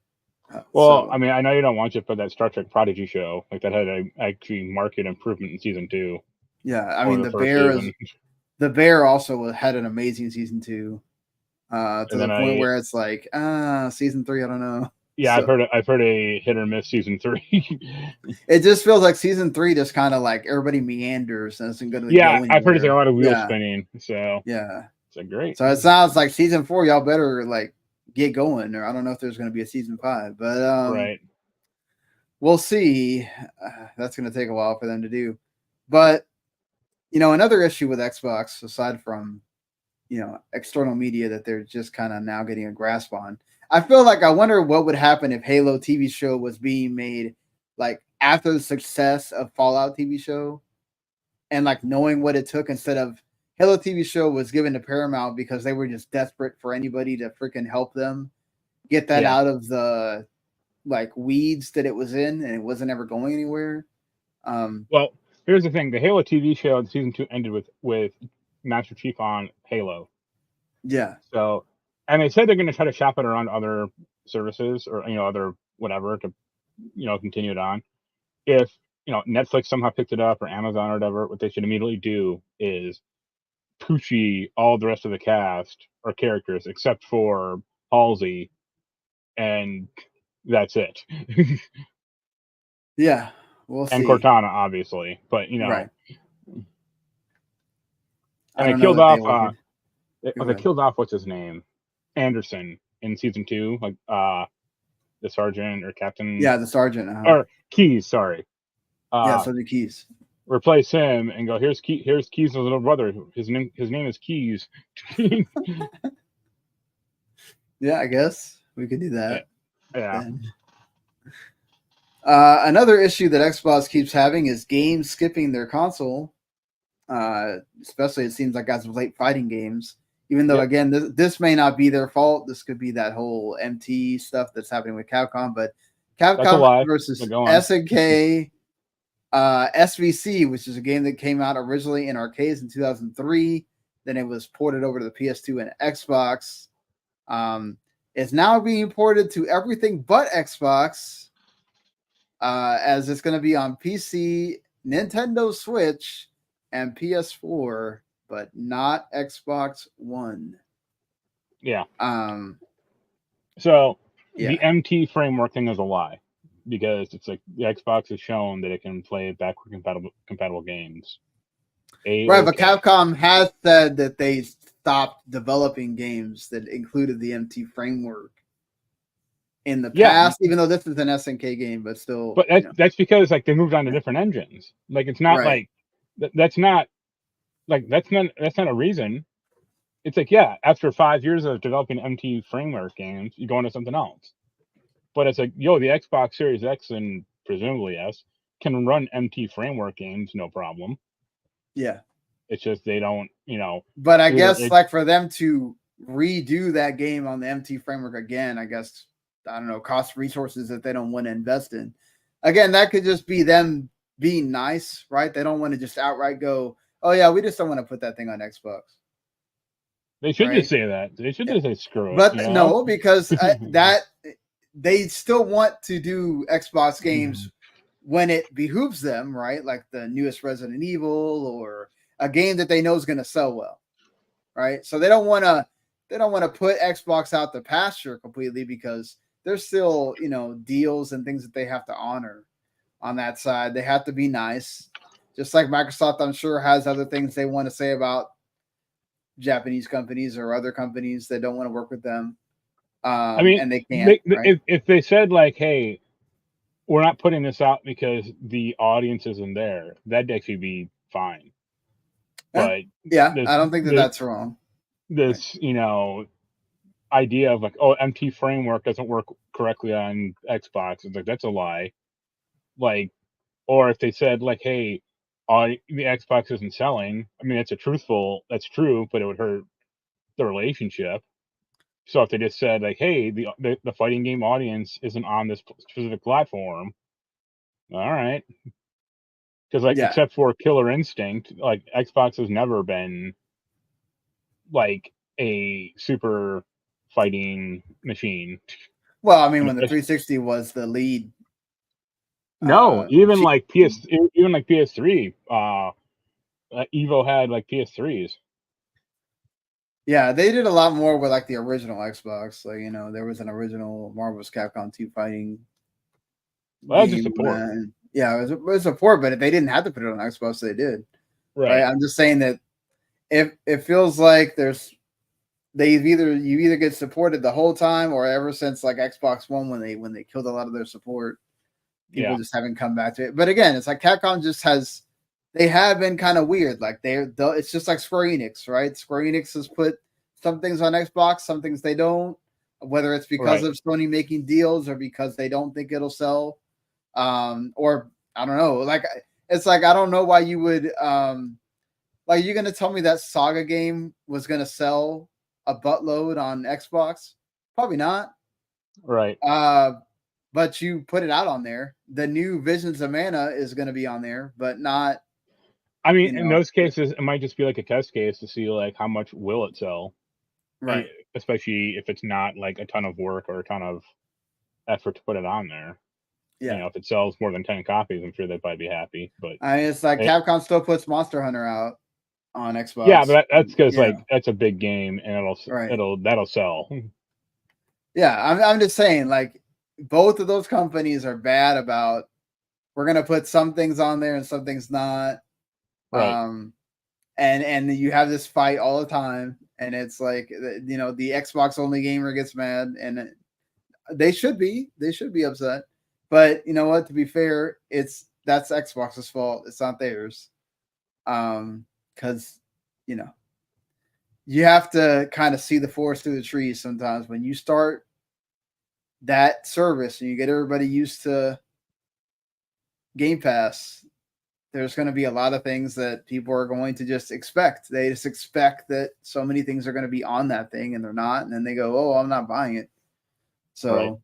I mean, I know you don't watch it, but that Star Trek Prodigy show, like that had actually market improvement in season 2. Yeah, I mean the Bear also had an amazing season 2. To the point where it's like, season 3, I don't know. Yeah, so, I've heard a hit or miss season 3. It just feels like season 3 just kind of like everybody meanders and isn't going to go anywhere. I've heard it's a lot of wheel spinning. So it's like great. So it sounds like season 4, y'all better like get going, or I don't know if there's going to be a season 5, but right. We'll see. That's going to take a while for them to do, but another issue with Xbox, aside from external media that they're just kind of now getting a grasp on. I feel like I wonder what would happen if Halo TV show was being made like after the success of Fallout TV show, and like knowing what it took, instead of Halo TV show was given to Paramount because they were just desperate for anybody to freaking help them get that out of the like weeds that it was in, and it wasn't ever going anywhere. Well, here's the thing: the Halo TV show season 2 ended with Master Chief on Halo. Yeah. So, and they said they're going to try to shop it around other services or other whatever to continue it on. If Netflix somehow picked it up or Amazon or whatever, what they should immediately do is Poochie all the rest of the cast or characters except for Halsey, and that's it. Yeah, we'll see. And Cortana, obviously, but right. And they killed off. They killed off what's his name, Anderson, in season 2, like the sergeant or captain. Yeah, the sergeant. Or Keys, sorry. Sergeant Keys. Replace him and go. Here's Keys' little brother. His name is Keys. Yeah, I guess we could do that. Yeah. Another issue that Xbox keeps having is games skipping their console. Especially, it seems like as of late fighting games. Even though, again, this may not be their fault. This could be that whole MT stuff that's happening with Capcom. But Capcom versus SNK, SVC, which is a game that came out originally in arcades in 2003. Then it was ported over to the PS2 and Xbox. It's now being ported to everything but Xbox, as it's going to be on PC, Nintendo Switch, and PS4, but not Xbox One. Yeah. So the MT framework thing is a lie, because it's like the Xbox has shown that it can play backward compatible games. Right, but Capcom has said that they stopped developing games that included the MT framework in the past, even though this is an SNK game, but still. But that's because like they moved on to different engines. Like it's not like that's not a reason. It's like, after 5 years of developing MT framework games, you go into something else. But it's like, the Xbox Series X and presumably S can run MT framework games, no problem. Yeah. It's just they don't, But I guess like for them to redo that game on the MT framework again, I guess, I don't know, cost resources that they don't want to invest in. Again, that could just be them being nice, right? They don't want to just outright go, oh yeah, we just don't want to put that thing on Xbox. They should just say that. They should just say screw it. But no, because that they still want to do Xbox games when it behooves them, right? Like the newest Resident Evil or a game that they know is going to sell well, right? So they don't want to put Xbox out the pasture completely, because there's still, deals and things that they have to honor on that side. They have to be nice, just like Microsoft, I'm sure, has other things they want to say about Japanese companies or other companies that don't want to work with them. And they can't. If they said like, hey, we're not putting this out because the audience isn't there, that'd actually be fine. But I don't think that's wrong. This, idea of like, MT framework doesn't work correctly on Xbox, it's like, that's a lie. Like, or if they said like, hey, the Xbox isn't selling, I mean, that's true, but it would hurt the relationship. So if they just said like, hey, the fighting game audience isn't on this specific platform, all right. Because except for Killer Instinct, like Xbox has never been like a super fighting machine. Well, I mean, when the 360 was the lead. No, even like PS3, Evo had like PS3s. Yeah, they did a lot more with like the original Xbox. Like, there was an original Marvel's Capcom 2 fighting. Well, that's just support. Yeah, it was support, but if they didn't have to put it on Xbox, they did. Right. I'm just saying that if it feels like you either get supported the whole time, or ever since like Xbox One when they killed a lot of their support, people just haven't come back to it. But again, it's like Capcom they have been kind of weird. Like it's just like Square Enix, right? Square Enix has put some things on Xbox, some things they don't, whether it's because of Sony making deals or because they don't think it'll sell. Or I don't know. Like, it's like, I don't know why you would, like, you're going to tell me that Saga game was going to sell a buttload on Xbox? Probably not. Right. But you put it out on there. The new Visions of Mana is going to be on there, but not. I mean, in those cases, it might just be like a test case to see like how much will it sell, right? Especially if it's not like a ton of work or a ton of effort to put it on there. Yeah, if it sells more than 10 copies, I'm sure they'd probably be happy. But it's like Capcom still puts Monster Hunter out on Xbox. Yeah, but that's because that's a big game and that'll sell. Yeah, I'm just saying, like, both of those companies are bad about, we're gonna put some things on there and some things not. Right. And you have this fight all the time, and it's like, the Xbox only gamer gets mad, and they should be upset. But you know what? To be fair, that's Xbox's fault. It's not theirs. Because you have to kind of see the forest through the trees sometimes. When you start that service and you get everybody used to Game Pass, there's going to be a lot of things that people are going to just expect. They just expect that so many things are going to be on that thing and they're not. And then they go, oh, I'm not buying it. So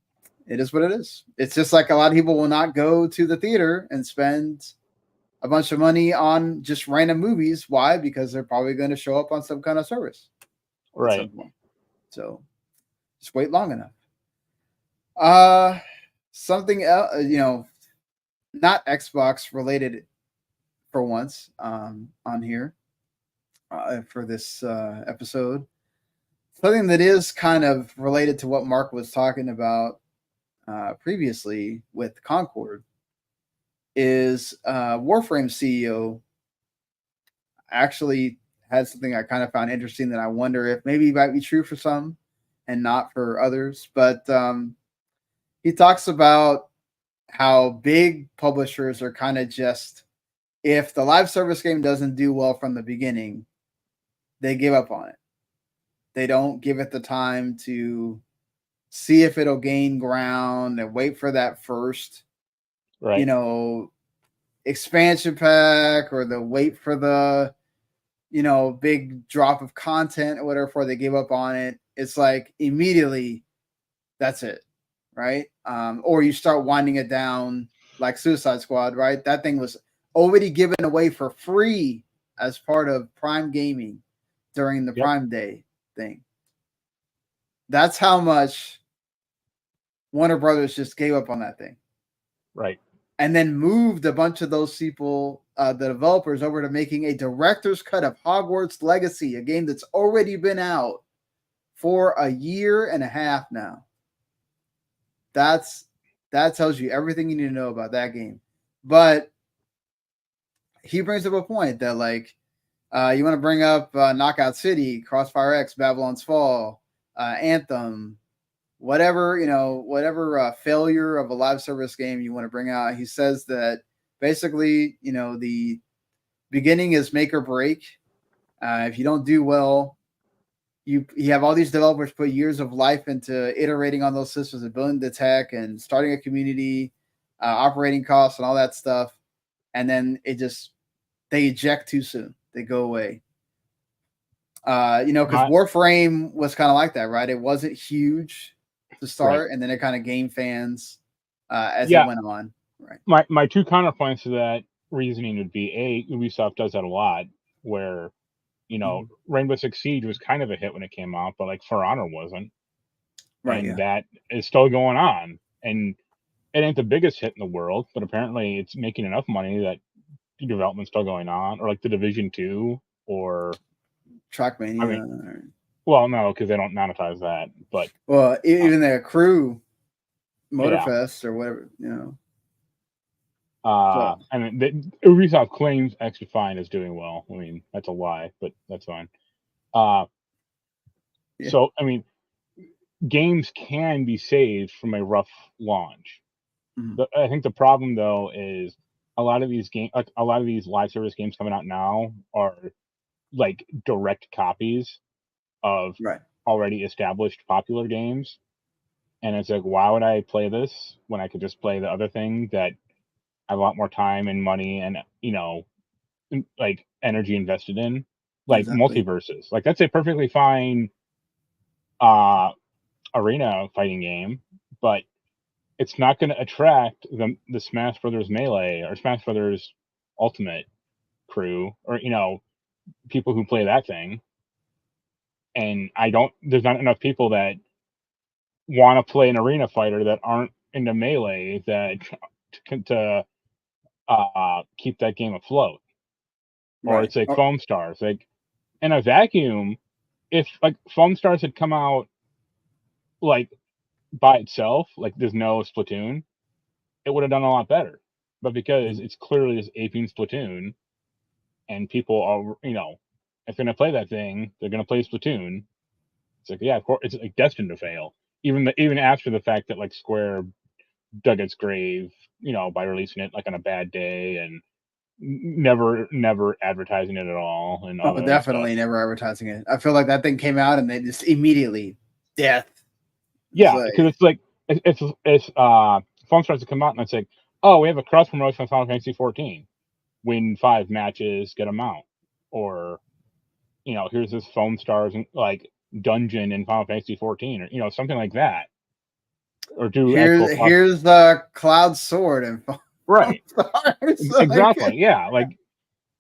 It is what it is. It's just like a lot of people will not go to the theater and spend a bunch of money on just random movies. Why? Because they're probably going to show up on some kind of service. Right. So just wait long enough. Something else, not Xbox related for once on here for this episode. Something that is kind of related to what Mark was talking about previously with Concord is Warframe CEO actually had something I kind of found interesting that I wonder if maybe might be true for some and not for others. But he talks about how big publishers are kind of just, if the live service game doesn't do well from the beginning, they give up on it. They don't give it the time to see if it'll gain ground and wait for that first, expansion pack or the wait for the, big drop of content or whatever before they give up on it. It's like immediately that's it. Right. Or you start winding it down like Suicide Squad, right? That thing was already given away for free as part of Prime Gaming during the Prime Day thing. That's how much Warner Brothers just gave up on that thing. Right. And then moved a bunch of those people, the developers, over to making a director's cut of Hogwarts Legacy, a game that's already been out for a year and a half now. That tells you everything you need to know about that game. But he brings up a point that, like, you want to bring up Knockout City, Crossfire X, Babylon's Fall, Anthem, whatever failure of a live service game you want to bring out. He says that basically, the beginning is make or break. If you don't do well, you have all these developers put years of life into iterating on those systems and building the tech and starting a community, operating costs and all that stuff. And then they eject too soon. They go away. Because Warframe was kind of like that, right? It wasn't huge to start, and then it kind of gained fans as it went on. Right. My two counterpoints to that reasoning would be Ubisoft does that a lot, where Rainbow Six Siege was kind of a hit when it came out, but like For Honor wasn't. Right. And that is still going on. And it ain't the biggest hit in the world, but apparently it's making enough money that the development's still going on, or like The Division 2 or Trackmania. Well, no, because they don't monetize that. But even their Crew Motorfest or whatever, I mean, Ubisoft claims Extra Fine is doing well. I mean, that's a lie, but that's fine. So, I mean, games can be saved from a rough launch. Mm-hmm. I think the problem, though, is a lot of these live service games coming out now are like direct copies of already established popular games. And it's like, why would I play this when I could just play the other thing that I have a lot more time and money and, like energy invested in, like Multiverses. Like that's a perfectly fine arena fighting game, but it's not going to attract the Smash Brothers Melee or Smash Brothers Ultimate crew or, people who play that thing. And there's not enough people that want to play an arena fighter that aren't into Melee to keep that game afloat. Or it's like Foam Stars. Like in a vacuum, if like Foam Stars had come out like by itself, like there's no Splatoon, it would have done a lot better. But because it's clearly just aping Splatoon, and people are, if they're gonna play that thing, they're gonna play Splatoon. It's like, yeah, of course, it's like destined to fail. Even after the fact that like Square dug its grave, by releasing it like on a bad day and never advertising it at all. And definitely never advertising it. I feel like that thing came out and they just immediately death. Yeah, because it's like it's phone starts to come out and it's like, oh, we have a cross promotion of Final Fantasy 14. Win 5 matches, get a mount, or here's this foam stars like dungeon in Final Fantasy 14, or something like that, or do actual here's the Cloud Sword and right. Exactly. Like, Yeah, like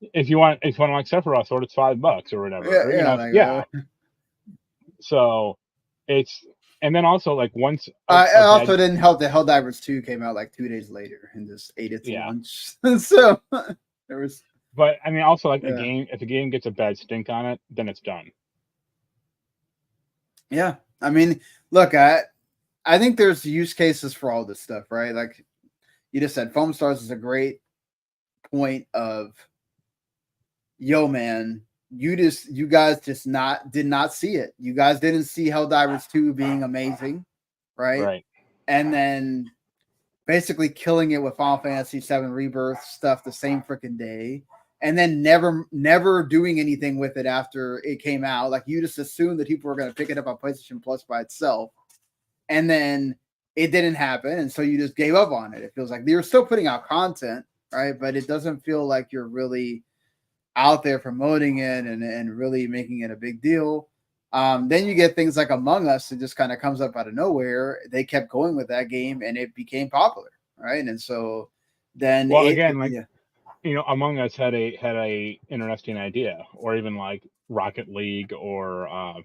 if you want like Sephiroth Sword, it's $5 or whatever. Yeah. So it's, and then also like once it also didn't help that Helldivers 2 came out like 2 days later and just ate its lunch. So there was. But I mean, also like if a game gets a bad stink on it, then it's done. Yeah, I mean, look, I think there's use cases for all this stuff, right? Like you just said, Foam Stars is a great point of, yo, man, you guys just did not see it. You guys didn't see Helldivers 2 being amazing, right? Right. And then basically killing it with Final Fantasy VII Rebirth stuff the same freaking day, and then never doing anything with it after it came out. Like you just assumed that people were going to pick it up on PlayStation Plus by itself, and then it didn't happen, and so you just gave up on it. It feels like you're still putting out content, right? But it doesn't feel like you're really out there promoting it and really making it a big deal. Then you get things like Among Us, it just kind of comes up out of nowhere. They kept going with that game and it became popular, right? And so then Among Us had a interesting idea, or even like Rocket League or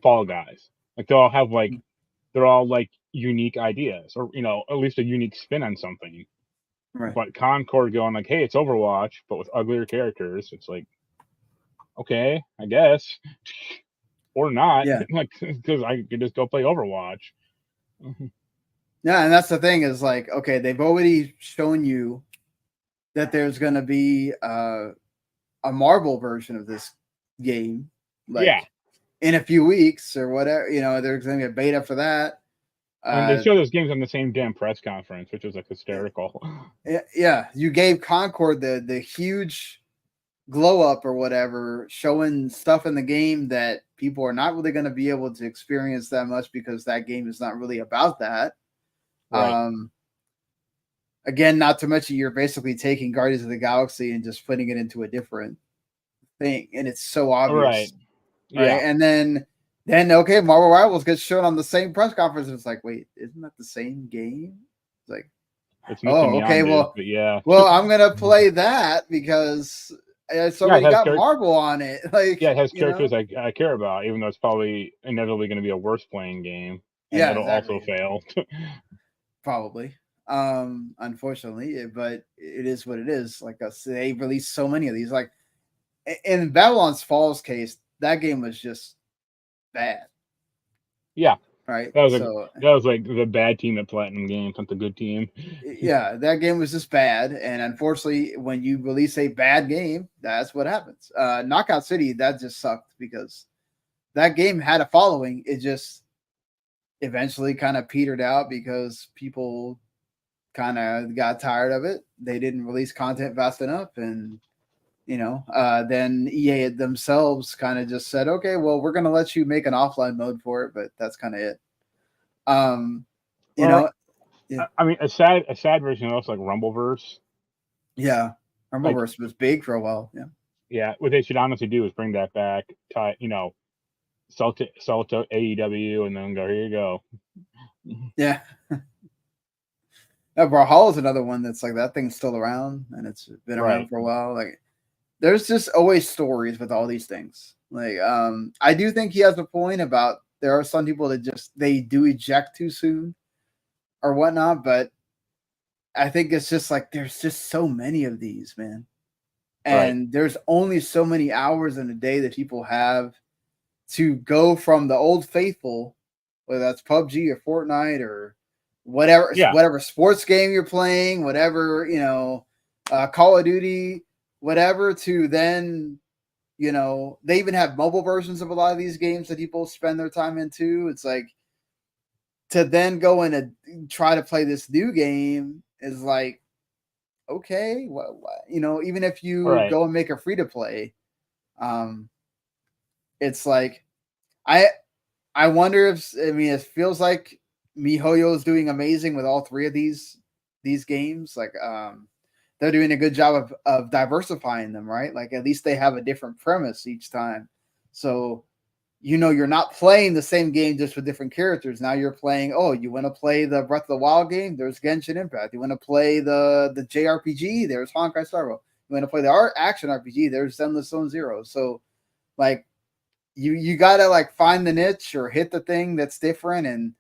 Fall Guys. Like they're all like unique ideas, or at least a unique spin on something. Right. But Concord going like, hey, it's Overwatch, but with uglier characters. It's like, okay, I guess. Or not. Yeah. Like, because I could just go play Overwatch. Yeah, and that's the thing is like, okay, they've already shown you that there's going to be a Marvel version of this game. Like, in a few weeks or whatever, there's going to be a beta for that. And they show those games on the same damn press conference, which is like hysterical. Yeah, you gave Concord the huge glow up or whatever, showing stuff in the game that people are not really going to be able to experience that much because that game is not really about that. Right. Again, not to mention you're basically taking Guardians of the Galaxy and just putting it into a different thing, and it's so obvious. Right. Yeah. Right? And then okay, Marvel Rivals gets shown on the same press conference, and it's like, wait, isn't that the same game? It's like, it's okay, well, but yeah. Well, I'm gonna play that because it's already got Marvel on it. Like, it has characters I care about, even though it's probably inevitably going to be a worse playing game, and it'll also fail. Probably, unfortunately, but it is what it is. Like they released so many of these. Like in Babylon's Falls case, that game was just bad. Yeah. Right. That was like the bad team at Platinum Games, not the good team. Yeah, that game was just bad, and unfortunately, when you release a bad game, that's what happens. Knockout City, that just sucked because that game had a following. It just eventually kind of petered out because people kind of got tired of it. They didn't release content fast enough, and then EA themselves kind of just said, okay, well, we're going to let you make an offline mode for it, but that's kind of it. I mean, a sad version of also like Rumbleverse. Yeah, Rumbleverse was big for a while. Yeah. What they should honestly do is bring that back, sell to AEW, and then go, here you go. Yeah. Brawlhalla is another one that's like that thing's still around, and it's been around for a while. Like, there's just always stories with all these things. Like, I do think he has a point about there are some people that they do eject too soon or whatnot, but I think it's just like there's just so many of these, man. And there's only so many hours in a day that people have to go from the old faithful, whether that's PUBG or Fortnite or whatever sports game you're playing, whatever, Call of Duty, whatever, to then, they even have mobile versions of a lot of these games that people spend their time into. It's like, to then go in and try to play this new game is like, okay, what even if you go and make a free to play, it's like, I wonder if, it feels like MiHoYo is doing amazing with all three of these games. Like they're doing a good job of diversifying them, right? Like at least they have a different premise each time. So you're not playing the same game just with different characters. Now you're playing, you want to play the Breath of the Wild game? There's Genshin Impact. You want to play the JRPG? There's Honkai Star Rail. You want to play the art action RPG? There's Endless Zone Zero. So like you gotta like find the niche or hit the thing that's different, and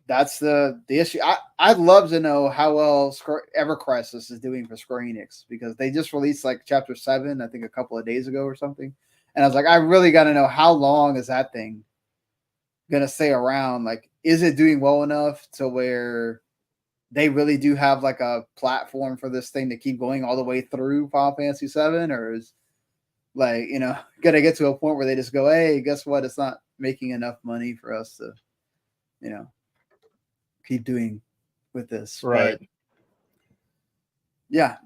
that's the issue. I'd love to know how well Ever Crisis is doing for Square Enix, because they just released like Chapter 7, I think a couple of days ago or something. And I was like, I really got to know how long is that thing going to stay around? Like, is it doing well enough to where they really do have like a platform for this thing to keep going all the way through Final Fantasy 7? Or is like, going to get to a point where they just go, hey, guess what? It's not making enough money for us to, keep doing with this. Right. But yeah,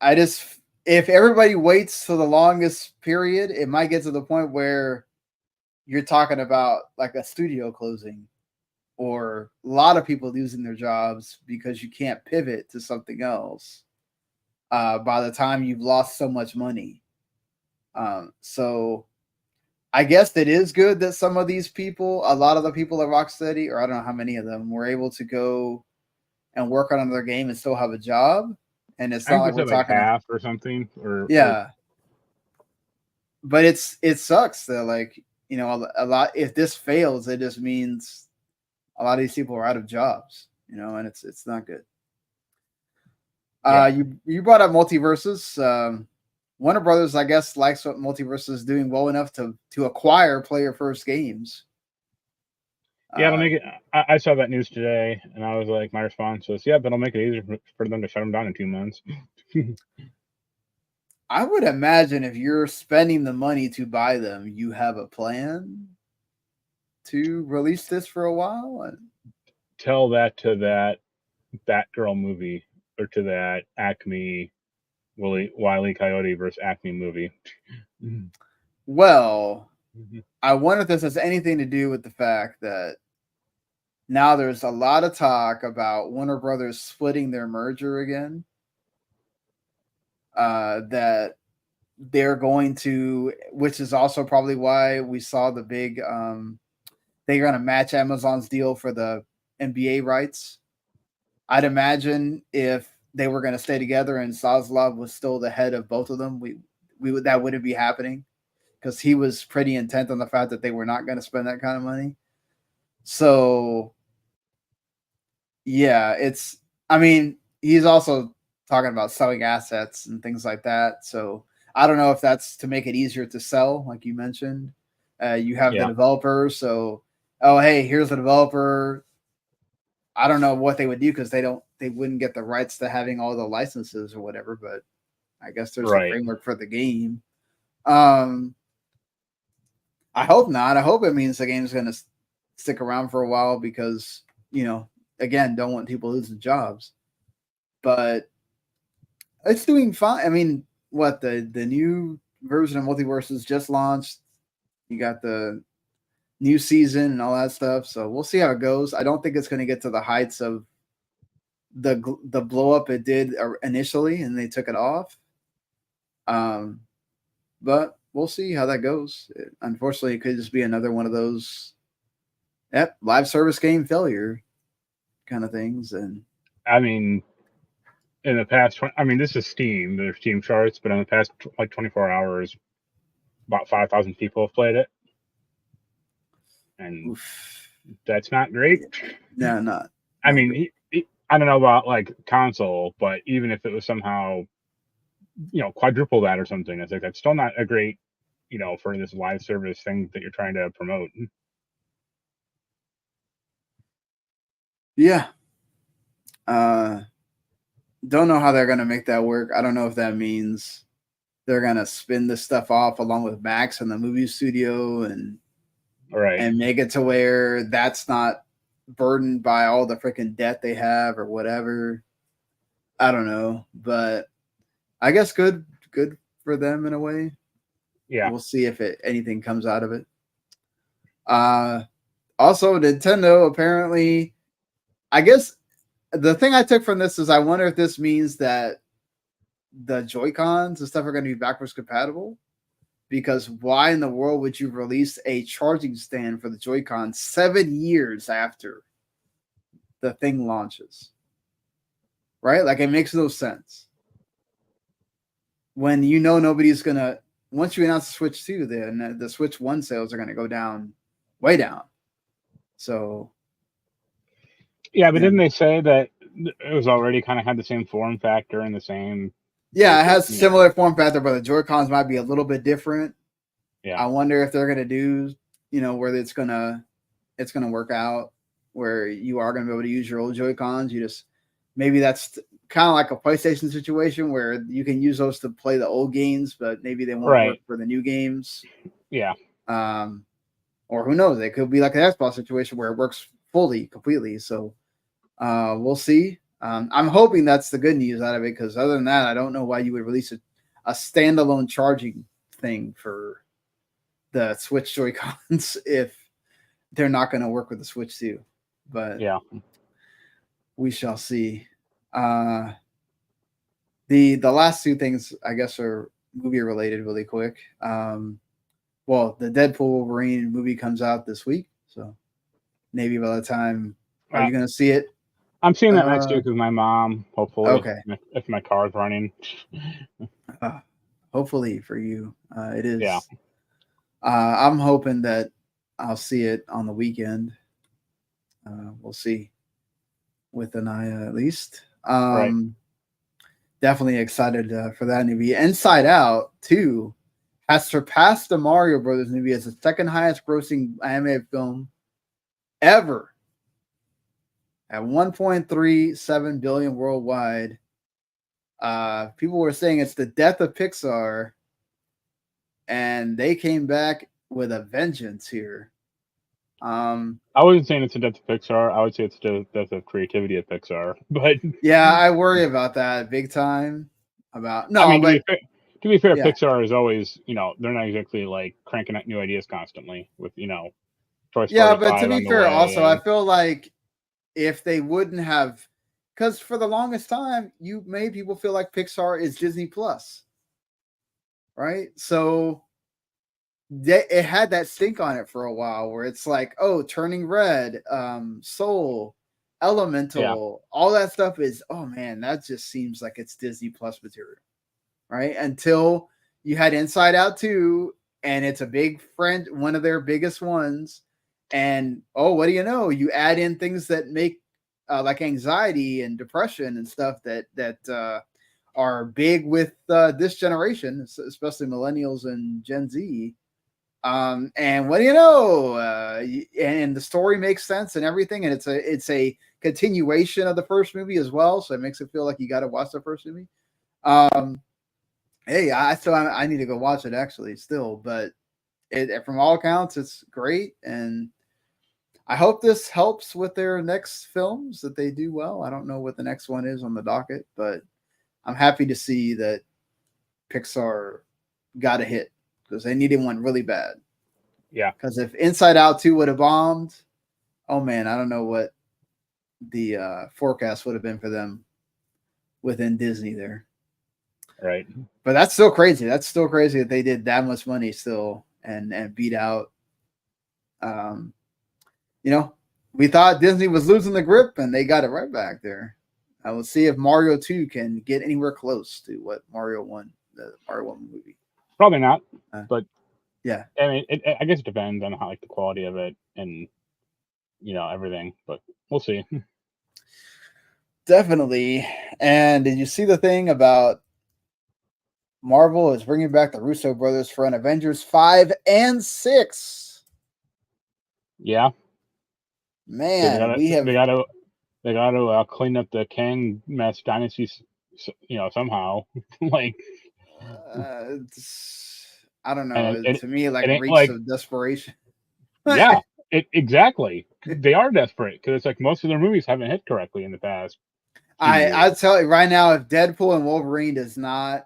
I just, if everybody waits to the longest period, it might get to the point where you're talking about like a studio closing or a lot of people losing their jobs because you can't pivot to something else by the time you've lost so much money. So I guess it is good that some of these people, a lot of the people at Rocksteady, or I don't know how many of them, were able to go and work on another game and still have a job. And it's not like we're talking half or something, yeah. But it sucks that, like, a lot, if this fails, it just means a lot of these people are out of jobs, and it's not good. You brought up Multiverses. Warner Brothers, I guess, likes what Multiverses is doing well enough to acquire player first games. Yeah, it'll make it. I saw that news today, and I was like, my response was, yeah, but it'll make it easier for them to shut them down in 2 months. I would imagine if you're spending the money to buy them, you have a plan to release this for a while. Tell that to that Batgirl movie, or to that Acme Wile E. Coyote versus Acme movie. Well, I wonder if this has anything to do with the fact that now there's a lot of talk about Warner Brothers splitting their merger again. That they're going to, which is also probably why we saw the big, they're going to match Amazon's deal for the NBA rights. I'd imagine if they were going to stay together and Zaslav was still the head of both of them, that wouldn't be happening, because he was pretty intent on the fact that they were not going to spend that kind of money. So yeah, he's also talking about selling assets and things like that. So I don't know if that's to make it easier to sell, like you mentioned. You have the developer, so hey, here's the developer. I don't know what they would do, because they wouldn't get the rights to having all the licenses or whatever, but I guess there's a framework for the game. I hope not. I hope it means the game's going to stick around for a while, because, again, don't want people losing jobs. But it's doing fine. I mean, what, the new version of Multiverses just launched. You got the new season and all that stuff. So we'll see how it goes. I don't think it's going to get to the heights of the blow up it did initially, and they took it off. But we'll see how that goes. Unfortunately, it could just be another one of those live service game failure kind of things. And I mean, in the past, this is Steam. There's Steam charts, but in the past 24 hours, about 5,000 people have played it, and that's not great. No, not. I mean, I don't know about like console, but even if it was somehow, quadruple that or something, it's like that's still not a great, for this live service thing that you're trying to promote. Yeah. Don't know how they're going to make that work. I don't know if that means they're going to spin this stuff off along with Max and the movie studio and make it to where that's not burdened by all the freaking debt they have or whatever. I don't know, but I guess good for them in a way. Yeah. We'll see if anything comes out of it. Also, Nintendo apparently, I guess the thing I took from this is I wonder if this means that the Joy-Cons and stuff are going to be backwards compatible. Because why in the world would you release a charging stand for the Joy-Con 7 years after the thing launches? Right? Like, it makes no sense. When you know nobody's going to, once you announce the Switch 2, then the Switch 1 sales are going to go down, way down. So. Yeah, but didn't they say that it was already kind of had the same form factor and the same? Yeah, it has similar form factor, but the Joy-Cons might be a little bit different. Yeah. I wonder if they're going to do, where it's going to work out where you are going to be able to use your old Joy-Cons. You just, maybe that's kind of like a PlayStation situation where you can use those to play the old games, but maybe they won't work for the new games. Yeah. Or who knows? It could be like an Xbox situation where it works completely. So we'll see. I'm hoping that's the good news out of it, because other than that, I don't know why you would release a standalone charging thing for the Switch Joy-Cons if they're not going to work with the Switch 2. But yeah, we shall see. The last two things, I guess, are movie related really quick. Well, the Deadpool Wolverine movie comes out this week, so maybe by the time, are you going to see it? I'm seeing that next week with my mom, hopefully. Okay. If my car's running. Hopefully for you. It is. Yeah. I'm hoping that I'll see it on the weekend. We'll see. With an eye at least. Right. Definitely excited for that movie. Inside Out 2 has surpassed the Mario Brothers movie as the second highest grossing animated film ever at $1.37 billion worldwide. People were saying it's the death of Pixar, and they came back with a vengeance here. I wasn't saying it's the death of Pixar. I would say it's the death of creativity at Pixar. But yeah, I worry about that big time. To be fair, yeah. Pixar is always, they're not exactly like cranking out new ideas constantly with, Toy Story 5 but to be fair, also, I feel like if they wouldn't have, because for the longest time, you made people feel like Pixar is Disney Plus, right? So it had that stink on it for a while where it's like, oh, Turning Red, Soul, Elemental, all that stuff is, oh man, that just seems like it's Disney Plus material, right? Until you had Inside Out 2, and it's a big friend, one of their biggest ones. And oh, what do you know? You add in things that make like anxiety and depression and stuff that are big with this generation, especially millennials and Gen Z. And what do you know? And the story makes sense and everything, and it's a continuation of the first movie as well, so it makes it feel like you got to watch the first movie. Hey, I need to go watch it actually still, but from all accounts, it's great, and I hope this helps with their next films, that they do well. I don't know what the next one is on the docket, but I'm happy to see that Pixar got a hit, because they needed one really bad. Yeah. Because if Inside Out 2 would have bombed, oh man, I don't know what the forecast would have been for them within Disney there. Right. But that's still crazy. That's still crazy that they did that much money still and beat out. We thought Disney was losing the grip, and they got it right back there. I will see if Mario 2 can get anywhere close to what Mario 1, the Mario 1 movie. Probably not, but yeah. I mean, I guess it depends on how the quality of it and everything, but we'll see. Definitely. And did you see the thing about Marvel is bringing back the Russo brothers for an Avengers 5 and 6? Yeah. Man, they got to clean up the Kang mess dynasty, somehow. Like, I don't know. To me, it reeks of desperation. Yeah, exactly. They are desperate, because it's like most of their movies haven't hit correctly in the past. I tell you right now, if Deadpool and Wolverine does not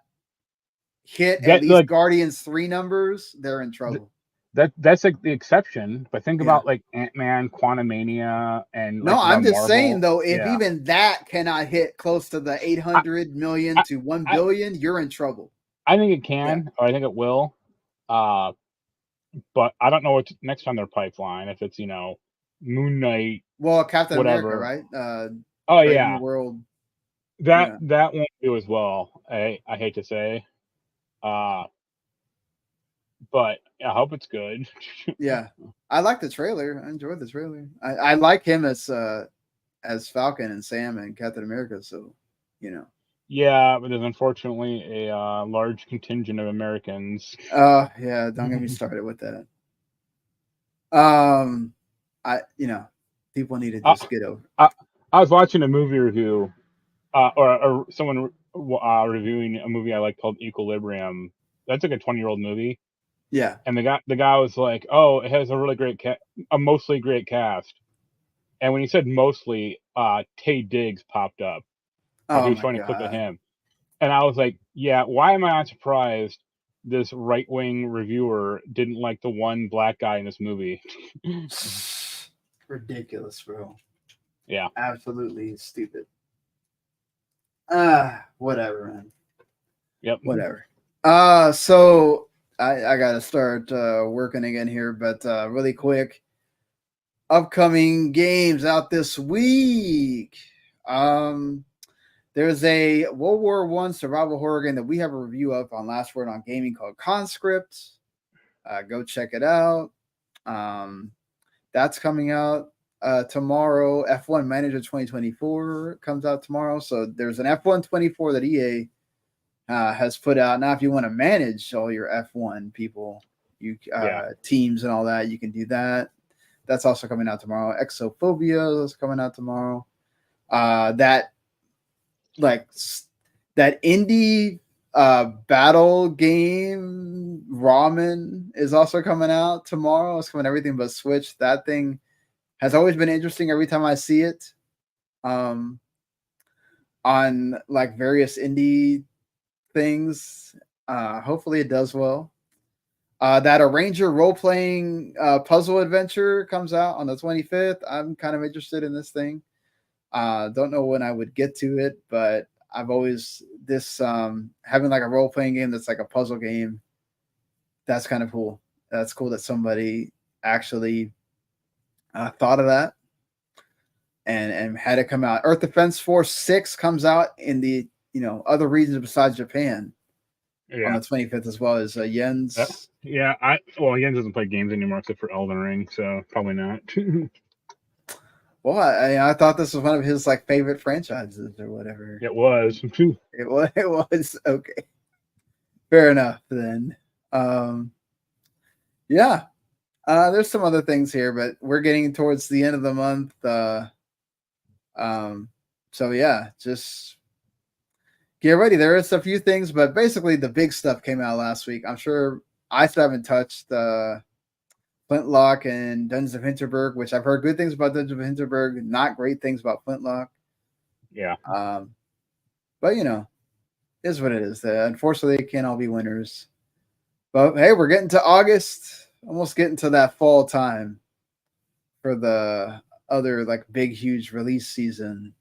hit at least Guardians 3 numbers, they're in trouble. that's like the exception. But think Yeah. about like Ant-Man, Quantumania, and No, like I'm the just saying Marvel. though, if even that cannot hit close to the 800 million to 1 billion, you're in trouble. I think it can, or I think it will. But I don't know what's next on their pipeline. If it's Moon Knight, Well, Captain whatever. America, right? Oh Brave yeah, New World. that won't do as well. I hate to say, but I hope it's good. Yeah, I like the trailer. I enjoyed the trailer. I like him as Falcon and Sam and Captain America. So, Yeah, but there's unfortunately a large contingent of Americans. Yeah, don't get me started with that. People need to just get over. I was watching a movie review, or someone reviewing a movie I like called Equilibrium. That's like a 20-year-old movie. Yeah, and the guy was like, "Oh, it has a really great a mostly great cast." And when he said mostly, Tay Diggs popped up. He was showing a clip of him, and I was like, "Yeah, why am I not surprised this right-wing reviewer didn't like the one black guy in this movie?" Ridiculous, bro. Yeah, absolutely stupid. Whatever, man. Yep. Whatever. So I gotta start working again here, but really quick. Upcoming games out this week. There's a World War I survival horror game that we have a review of on Last Word on Gaming called Conscript. Go check it out. That's coming out tomorrow. F1 Manager 2024 comes out tomorrow. So there's an F1 24 that EA has put out. Now, if you want to manage all your F1 people, teams and all that, you can do that. That's also coming out tomorrow. Exophobia is coming out tomorrow. That indie battle game Ramen is also coming out tomorrow. It's coming everything but Switch. That thing has always been interesting every time I see it. On like various indie things. Hopefully it does well. That Arranger role-playing puzzle adventure comes out on the 25th. I'm kind of interested in this thing. Don't know when I would get to it, but I've always having like a role-playing game that's like a puzzle game. That's kind of cool. That's cool that somebody actually thought of that and had it come out. Earth Defense Force 6 comes out in the other regions besides Japan on the 25th as well as Jens. Jens doesn't play games anymore except for Elden Ring, so probably not. Well, I thought this was one of his like favorite franchises or whatever. It was. It was okay. Fair enough then. There's some other things here, but we're getting towards the end of the month. So yeah, just get ready. There is a few things, but basically the big stuff came out last week. I'm sure I still haven't touched Flintlock and Dungeons of Hinterberg, which I've heard good things about Dungeons of Hinterberg, not great things about Flintlock. Yeah. But is what it is. Unfortunately, it can't all be winners. But hey, we're getting to August, almost getting to that fall time for the other like big, huge release season.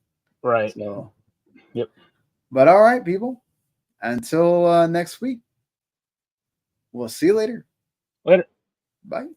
Right. So, yep. But all right, people. Until next week. We'll see you later. Later. Bye.